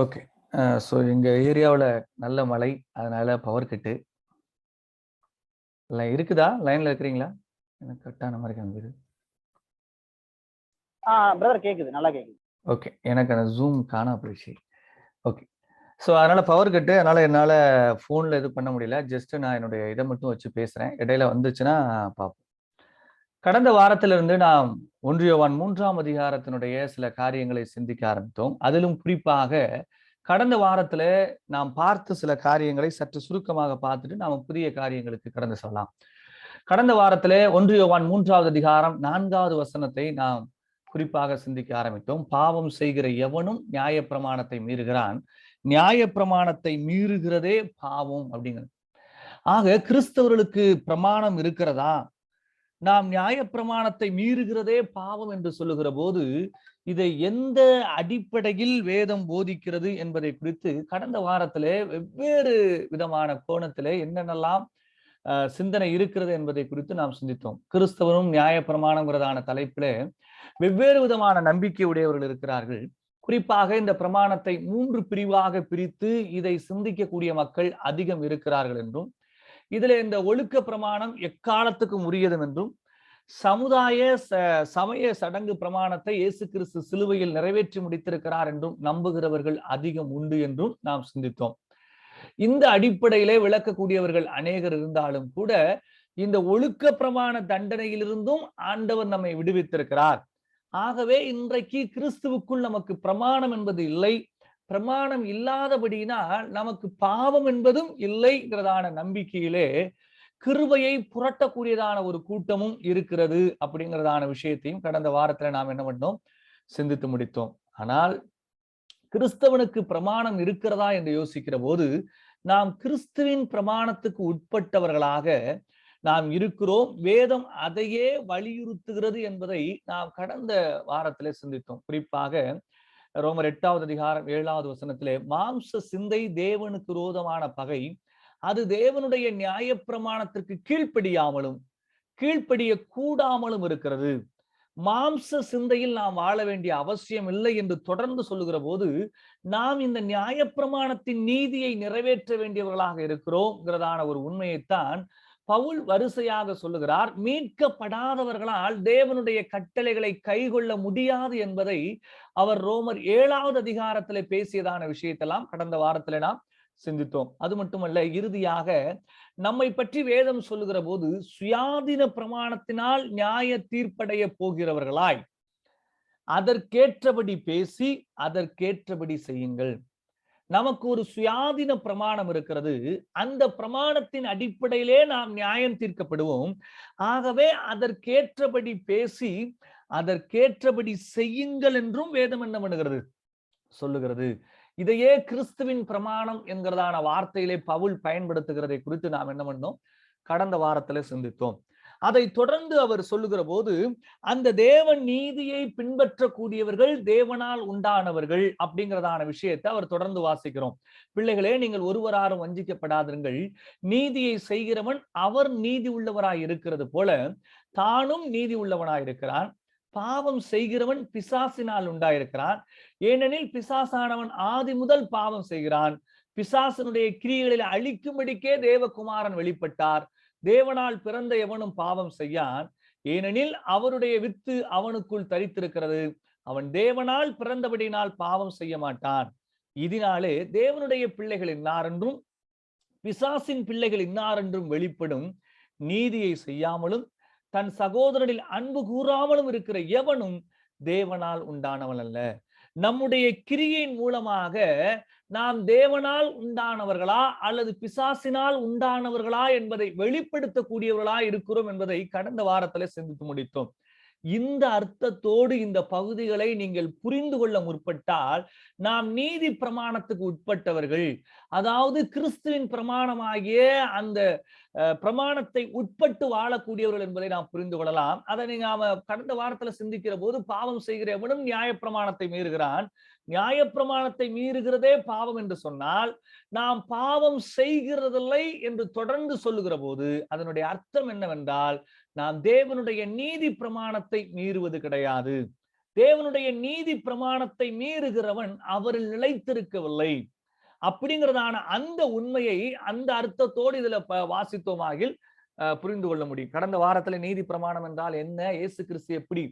Okay. So எங்க ஏரியாவுல நல்ல மழை. அதனால பவர் கட்டு. இருக்குதா? லைன்ல இருக்கிறீங்களா? எனக்கு கட் ஆன மாரி காமிக்குது. பிரதர் கேக்குது. நல்லா கேக்குது. ஓகே. எனக்கு அந்த Zoom காணாம போயிடுச்சு. ஓகே. ஸோ அதனால பவர் கட்டு. அதனால என்னால ஃபோன்ல எதுவும் பண்ண முடியல. ஜஸ்ட் நான் என்னுடைய இத மட்டும் வச்சு பேசுறேன். இடையில வந்துச்சுன்னா பார்ப்போம். கடந்த வாரத்திலிருந்து நாம் 1 யோவான் 3ஆம் அதிகாரத்தினுடைய சில காரியங்களை சிந்திக்க ஆரம்பித்தோம். அதிலும் குறிப்பாக கடந்த வாரத்தில நாம் பார்த்த சில காரியங்களை சற்று சுருக்கமாக பார்த்துட்டு நாம புதிய காரியங்களுக்கு கடந்து செல்லலாம். கடந்த வாரத்திலே 1 யோவான் 3வது அதிகாரம் 4வது வசனத்தை நாம் குறிப்பாக சிந்திக்க ஆரம்பித்தோம். பாவம் செய்கிற எவனும் நியாயப்பிரமாணத்தை மீறுகிறான். நியாயப்பிரமாணத்தை மீறுகிறதே பாவம் அப்படிங்கிறது. ஆக கிறிஸ்தவர்களுக்கு பிரமாணம் இருக்கிறதா? நாம் நியாயப்பிரமாணத்தை மீறுகிறதே பாவம் என்று சொல்லுகிற போது, இதை எந்த அடிப்படையில் வேதம் போதிக்கிறது என்பதை குறித்து கடந்த வாரத்திலே வெவ்வேறு விதமான கோணத்திலே என்னென்னலாம் சிந்தனை இருக்கிறது என்பதை குறித்து நாம் சிந்தித்தோம். கிறிஸ்தவனும் நியாயப்பிரமாணம்ங்கிறதான தலைப்பிலே வெவ்வேறு விதமான நம்பிக்கை உடையவர்கள் இருக்கிறார்கள். குறிப்பாக இந்த பிரமாணத்தை 3 பிரிவாக பிரித்து இதை சிந்திக்கக்கூடிய மக்கள் அதிகம் இருக்கிறார்கள் என்றும், இதிலே இந்த ஒழுக்க பிரமாணம் எக்காலத்துக்கும் உரியது என்றும், சமுதாய சமய சடங்கு பிரமாணத்தை இயேசு கிறிஸ்து சிலுவையில் நிறைவேற்றி முடித்திருக்கிறார் என்றும் நம்புகிறவர்கள் அதிகம் உண்டு என்றும் நாம் சிந்தித்தோம். இந்த அடிப்படையிலே விளக்கக்கூடியவர்கள் அநேகர் இருந்தாலும் கூட, இந்த ஒழுக்க பிரமாண தண்டனையிலிருந்தும் ஆண்டவர் நம்மை விடுவித்திருக்கிறார். ஆகவே இன்றைக்கு கிறிஸ்துவுக்குள் நமக்கு பிரமாணம் என்பது இல்லை. பிரமாணம் இல்லாதபடியினால் நமக்கு பாவம் என்பதும் இல்லைங்கிறதான நம்பிக்கையிலே கிருபையை புரட்டக்கூடியதான ஒரு கூட்டமும் இருக்கிறது அப்படிங்கிறதான விஷயத்தையும் கடந்த வாரத்துல நாம் என்ன பண்ணோம், சிந்தித்து முடித்தோம். ஆனால் கிறிஸ்தவனுக்கு பிரமாணம் இருக்கிறதா என்று யோசிக்கிற போது, நாம் கிறிஸ்துவின் பிரமாணத்துக்கு உட்பட்டவர்களாக நாம் இருக்கிறோம். வேதம் அதையே வலியுறுத்துகிறது என்பதை நாம் கடந்த வாரத்திலே சிந்தித்தோம். குறிப்பாக ரோமர் 8வது அதிகாரம் 7வது வசனத்திலே, மாம்ச சிந்தை தேவனுக்கு விரோதமான பகை, அது தேவனுடைய நியாயப்பிரமாணத்திற்கு கீழ்ப்படிய கூடாமலும் இருக்கிறது. மாம்ச சிந்தையில் நாம் வாழ வேண்டிய அவசியம் இல்லை என்று தொடர்ந்து சொல்லுகிற போது, நாம் இந்த நியாயப்பிரமாணத்தின் நீதியை நிறைவேற்ற வேண்டியவர்களாக இருக்கிறோம்ங்கிறதான ஒரு உண்மையைத்தான் பவுல் வரிசையாக சொல்லுகிறார். மீட்கப்படாதவர்களால் தேவனுடைய கட்டளைகளை கைக்கொள்ள முடியாது என்பதை அவர் ரோமர் 7வது அதிகாரத்திலே பேசியதான விஷயத்தெல்லாம் கடந்த வாரத்திலே நாம் சிந்தித்தோம். அது மட்டுமல்ல, இறுதியாக நம்மை பற்றி வேதம் சொல்லுகிற போது, சுயாதீன பிரமாணத்தினால் நியாய தீர்ப்படைய போகிறவர்களாய் அதற்கேற்றபடி பேசி அதற்கேற்றபடி செய்யுங்கள். நமக்கு ஒரு சுயாதீன பிரமாணம் இருக்கிறது. அந்த பிரமாணத்தின் அடிப்படையிலே நாம் நியாயம் தீர்க்கப்படுவோம். ஆகவே அதற்கேற்றபடி பேசி அதற்கேற்றபடி செய்யுங்கள் என்றும் வேதம் என்ன பண்ணுகிறது, சொல்லுகிறது. இதையே கிறிஸ்துவின் பிரமாணம் என்கிறதான வார்த்தையிலே பவுல் பயன்படுத்துகிறதை குறித்து நாம் என்ன பண்ணோம், கடந்த வாரத்திலே சிந்தித்தோம். அதை தொடர்ந்து அவர் சொல்லுகிற போது, அந்த தேவன் நீதியை பின்பற்றக்கூடியவர்கள் தேவனால் உண்டானவர்கள் அப்படிங்கிறதான விஷயத்தை அவர் தொடர்ந்து வாசிக்கிறோம். பிள்ளைகளே, நீங்கள் ஒருவராரும் வஞ்சிக்கப்படாதிருங்கள். நீதியை செய்கிறவன் அவர் நீதி உள்ளவராய் இருக்கிறது போல தானும் நீதி உள்ளவனாய் இருக்கிறான். பாவம் செய்கிறவன் பிசாசினால் உண்டாயிருக்கிறான். ஏனெனில் பிசாசானவன் ஆதி முதல் பாவம் செய்கிறான். பிசாசனுடைய கிரியைகளில் அழிக்கும்படிக்கே தேவகுமாரன் வெளிப்பட்டார். தேவனால் பிறந்த எவனும் பாவம் செய்யான், ஏனெனில் அவருடைய வித்து அவனுக்குள் தரித்திருக்கிறது. அவன் தேவனால் பிறந்தபடியினால் பாவம் செய்ய மாட்டான். இதனாலே தேவனுடைய பிள்ளைகள் இன்னாரென்றும் பிசாசின் பிள்ளைகள் இன்னாரென்றும் வெளிப்படும். நீதியை செய்யாமலும் தன் சகோதரனில் அன்பு கூறாமலும் இருக்கிற எவனும் தேவனால் உண்டானவன் அல்ல. நம்முடைய கிரியின் மூலமாக நாம் தேவனால் உண்டானவர்களா அல்லது பிசாசினால் உண்டானவர்களா என்பதை வெளிப்படுத்தக்கூடியவர்களா இருக்கிறோம் என்பதை கடந்த வாரத்தில் சிந்தித்து முடித்தோம். இந்த அர்த்தத்தோடு இந்த பகுதிகளை நீங்கள் புரிந்து கொள்ள முற்பட்டால், நாம் நீதி பிரமாணத்துக்கு உட்பட்டவர்கள், அதாவது கிறிஸ்துவின் பிரமாணமாகிய அந்த பிரமாணத்தை உட்பட்டு வாழக்கூடியவர்கள் என்பதை நாம் புரிந்து கொள்ளலாம். அதை நாம கடந்த வாரத்துல சிந்திக்கிற போது, பாவம் செய்கிற எவனும் நியாயப்பிரமாணத்தை மீறுகிறான், நியாயப்பிரமாணத்தை மீறுகிறதே பாவம் என்று சொன்னால், நாம் பாவம் செய்கிறதில்லை என்று தொடர்ந்து சொல்லுகிற போது அதனுடைய அர்த்தம் என்னவென்றால், நாம் தேவனுடைய நீதி பிரமாணத்தை மீறுவது கிடையாது. தேவனுடைய நீதி பிரமாணத்தை மீறுகிறவன் அவரில் நிலைத்திருக்கவில்லை அப்படிங்கிறதான அந்த உண்மையை அந்த அர்த்தத்தோடு இதுல வாசித்தோமாகில் புரிந்து கொள்ள முடியும். கடந்த வாரத்துல நீதி பிரமாணம் என்றால் என்ன, இயேசு கிறிஸ்து எப்படி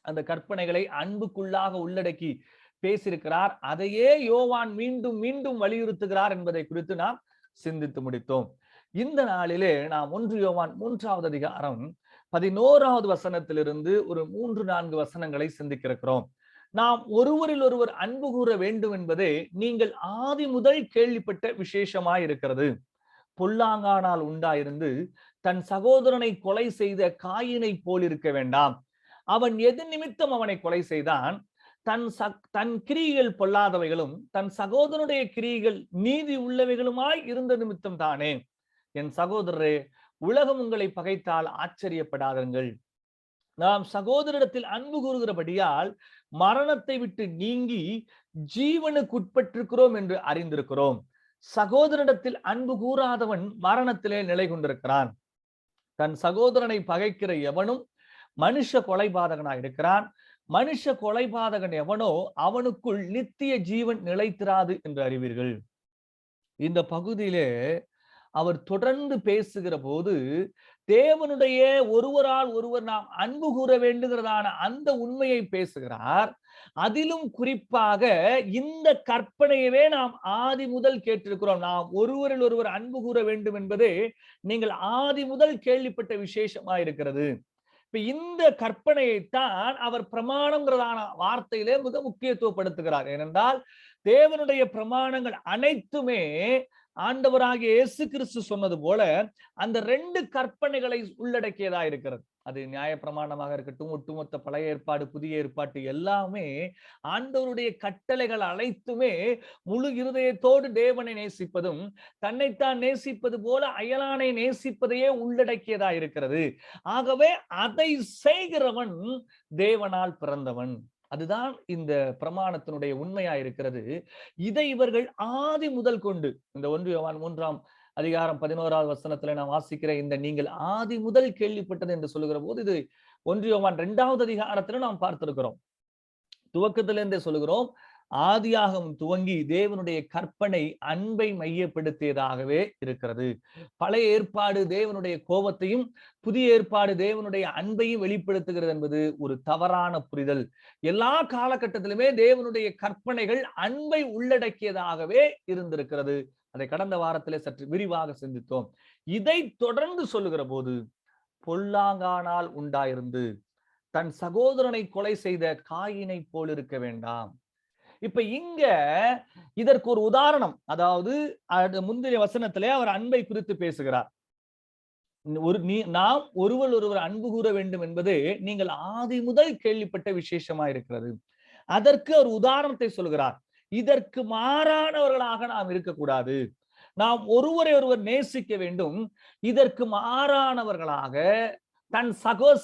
அந்த கற்பனைகளை அன்புக்குள்ளாக உள்ளடக்கி பேசியிருக்கிறார், அதையே யோவான் மீண்டும் மீண்டும் வலியுறுத்துகிறார் என்பதை குறித்து நாம் சிந்தித்து முடித்தோம். இந்த நாளிலே நாம் 1 யோவான் 3வது அதிகாரம் 11வது வசனத்திலிருந்து ஒரு 3-4 வசனங்களை சிந்திக்கிறோம். நாம் ஒருவரில் ஒருவர் அன்பு கூற வேண்டும் என்பதே நீங்கள் ஆதி முதல் கேள்விப்பட்ட விசேஷமாய் இருக்கிறது. பொல்லாங்கானால் உண்டாயிருந்து தன் சகோதரனை கொலை செய்த காயினை போல் இருக்க வேண்டாம். அவன் எது நிமித்தம் அவனை கொலை செய்தான்? தன் கிரியைகள் பொல்லாதவைகளும் தன் சகோதரனுடைய கிரியைகள் நீதி உள்ளவைகளுமாய் இருந்த நிமித்தம் தானே. என் சகோதரரே, உலகம் உங்களை பகைத்தால் ஆச்சரியப்படாதீர்கள். நாம் சகோதரிடத்தில் அன்பு கூறுகிறபடியால் மரணத்தை விட்டு நீங்கி ஜீவனுக்குட்பட்டிருக்கிறோம் என்று அறிந்திருக்கிறோம். சகோதரிடத்தில் அன்பு கூறாதவன் மரணத்திலே நிலை கொண்டிருக்கிறான். தன் சகோதரனை பகைக்கிற எவனும் மனுஷ கொலைபாதகனாய் இருக்கிறான். மனுஷ கொலைபாதகன் எவனோ அவனுக்குள் நித்திய ஜீவன் நிலைத்திராது என்று அறிவீர்கள். இந்த பகுதியிலே அவர் தொடர்ந்து பேசுகிற போது தேவனுடைய ஒருவரால் ஒருவர் நாம் அன்பு கூற வேண்டுகிறதான அந்த உண்மையை பேசுகிறார். அதிலும் குறிப்பாக இந்த கற்பனையவே நாம் ஆதி முதல் கேட்டிருக்கிறோம். நாம் ஒருவரில் ஒருவர் அன்பு கூற வேண்டும் என்பதே நீங்கள் ஆதி முதல் கேள்விப்பட்ட விசேஷமா இருக்கிறது. இப்ப இந்த கற்பனையைத்தான் அவர் பிரமாணம்ங்கிறதான வார்த்தையிலே மிக முக்கியத்துவப்படுத்துகிறார். ஏனென்றால் தேவனுடைய பிரமாணங்கள் அனைத்துமே ஆண்டவராகிய இயேசு கிறிஸ்து சொன்னது போல அந்த 2 கற்பனைகளை உள்ளடக்கியதா இருக்கிறது. அது நியாய பிரமாணமாக இருக்கட்டும், ஒட்டுமொத்த பழைய ஏற்பாடு புதிய ஏற்பாட்டு எல்லாமே ஆண்டவருடைய கட்டளைகள் அனைத்துமே முழு இருதயத்தோடு தேவனை நேசிப்பதும் தன்னைத்தான் நேசிப்பது போல அயலானை நேசிப்பதையே உள்ளடக்கியதா இருக்கிறது. ஆகவே அதை செய்கிறவன் தேவனால் பிறந்தவன். அதுதான் இந்த பிரமாணத்தினுடைய உண்மையா இருக்கிறது. இதை இவர்கள் ஆதி முதல் கொண்டு இந்த 1 யோவான் 3ஆம் அதிகாரம் 11வது வசனத்துல நான் வாசிக்கிற இந்த நீங்கள் ஆதி முதல் கேள்விப்பட்டது என்று சொல்லுகிற போது இது 1 யோவான் 2வது அதிகாரத்துல நாம் பார்த்திருக்கிறோம். துவக்கத்திலிருந்தே சொல்லுகிறோம், ஆதியாகம் துவங்கி தேவனுடைய கற்பனை அன்பை மையப்படுத்தியதாகவே இருக்கிறது. பழைய ஏற்பாடு தேவனுடைய கோபத்தையும் புதிய ஏற்பாடு தேவனுடைய அன்பையும் வெளிப்படுத்துகிறது என்பது ஒரு தவறான புரிதல். எல்லா காலகட்டத்திலுமே தேவனுடைய கற்பனைகள் அன்பை உள்ளடக்கியதாகவே இருந்திருக்கிறது. அதை கடந்த வாரத்திலே சற்று விரிவாக சிந்தித்தோம். இதை தொடர்ந்து சொல்லுகிற போது பொல்லாங்கானால் உண்டாயிருந்து தன் சகோதரனை கொலை செய்த காயினை போல் இருக்க வேண்டாம். இப்ப இங்க இதற்கு ஒரு உதாரணம், அதாவது முந்தைய வசனத்திலே அவர் அன்பை குறித்து பேசுகிறார். நாம் ஒருவர் அன்பு கூற வேண்டும் என்பது நீங்கள் ஆதி முதல் கேள்விப்பட்ட விசேஷமா இருக்கிறது. அதற்கு ஒரு உதாரணத்தை சொல்கிறார். இதற்கு மாறானவர்களாக நாம் இருக்கக்கூடாது. நாம் ஒருவரை ஒருவர் நேசிக்க வேண்டும். இதற்கு மாறானவர்களாக தன்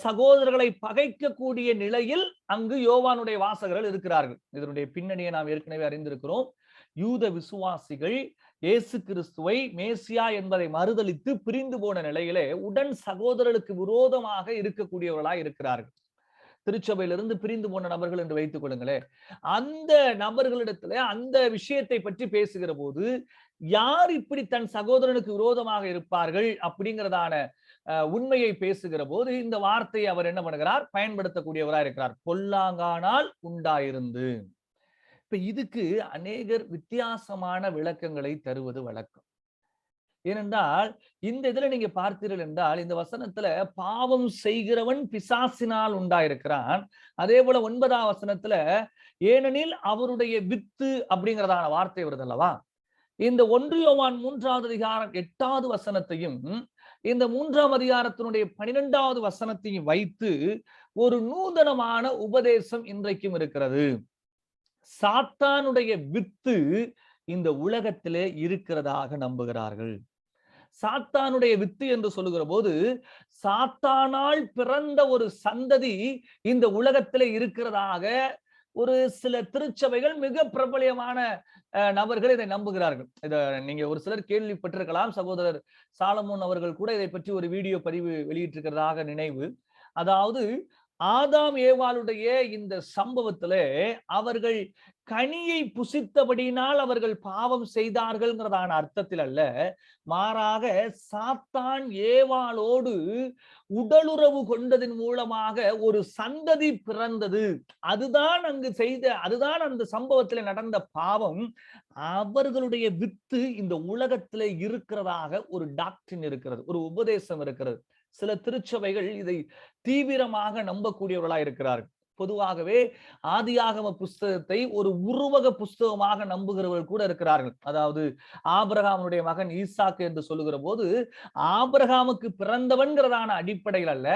சகோதரர்களை பகைக்கக்கூடிய நிலையில் அங்கு யோவானுடைய வாசகர்கள் இருக்கிறார்கள். இதனுடைய பின்னணியை நாம் ஏற்கனவே அறிந்திருக்கிறோம். யூத விசுவாசிகள் இயேசு கிறிஸ்துவை மேசியா என்பதை மறுதலித்து பிரிந்து போன நிலையிலே உடன் சகோதரர்களுக்கு விரோதமாக இருக்கக்கூடியவர்களாய் இருக்கிறார்கள். திருச்சபையிலிருந்து பிரிந்து போன நபர்கள் என்று வைத்துக் கொள்ளுங்களேன். அந்த நபர்களிடத்துல அந்த விஷயத்தை பற்றி பேசுகிற போது யார் இப்படி தன் சகோதரனுக்கு விரோதமாக இருப்பார்கள் அப்படிங்கிறதான உண்மையை பேசுகிற போது இந்த வார்த்தையை அவர் என்ன பண்ணுகிறார், பயன்படுத்தக்கூடியவராக இருக்கிறார். பொல்லாங்கானால் உண்டாயிருந்து. இப்ப இதுக்கு அநேகர் வித்தியாசமான விளக்கங்களை தருவது வழக்கம். ஏனென்றால் இந்த இதுல நீங்க பார்த்தீர்கள் என்றால் இந்த வசனத்துல பாவம் செய்கிறவன் பிசாசினால் உண்டாயிருக்கிறான். அதே போல 9ஆம் வசனத்துல ஏனெனில் அவருடைய வித்து அப்படிங்கிறதான வார்த்தை வருது அல்லவா. இந்த 1 யோவான் 3வது அதிகாரம் 8வது வசனத்தையும் இந்த 3ஆம் அதிகாரத்தினுடைய 12வது வசனத்தையும் வைத்து ஒரு நூதனமான உபதேசம் இன்றைக்கும் இருக்கிறது. சாத்தானுடைய வித்து இந்த உலகத்திலே இருக்கிறதாக நம்புகிறார்கள். சாத்தானுடைய வித்து என்று சொல்லுகிற போது சாத்தானால் பிறந்த ஒரு சந்ததி இந்த உலகத்திலே இருக்கிறதாக ஒரு சில திருச்சபைகள் மிக பிரபலியமான நபர்கள் இதை நம்புகிறார்கள். இதை நீங்க ஒரு சிலர் கேள்விப்பட்டிருக்கலாம். சகோதரர் சாலமோன் அவர்கள் கூட இதை பற்றி ஒரு வீடியோ பதிவு வெளியிட்டிருக்கிறதாக நினைவு. அதாவது ஆதாம் ஏவாளுடைய இந்த சம்பவத்திலே அவர்கள் கனியை புசித்தபடியினால் அவர்கள் பாவம் செய்தார்கள்ங்கிறதான அர்த்தத்தில் அல்ல, மாறாக சாத்தான் ஏவாளோடு உடலுறவு கொண்டதன் மூலமாக ஒரு சந்ததி பிறந்தது. அதுதான் அதுதான் அந்த சம்பவத்தில் நடந்த பாவம். அவர்களுடைய வித்து இந்த உலகத்திலே இருக்கிறதாக ஒரு டாக்டரின் இருக்கிறது, ஒரு உபதேசம் இருக்கிறது. சில திருச்சபைகள் இதை தீவிரமாக நம்பக்கூடியவர்களாக இருக்கிறார்கள். பொதுவாகவே ஆதியாகம புஸ்தகத்தை ஒரு உருவக புஸ்தகமாக நம்புகிறவர்கள் கூட இருக்கிறார்கள். அதாவது ஆபிரகாமுடைய மகன் ஈசாக்கு என்று சொல்லுகிற போது ஆபிரகாமுக்கு பிறந்தவன்கிறதான அடிப்படையில் அல்ல,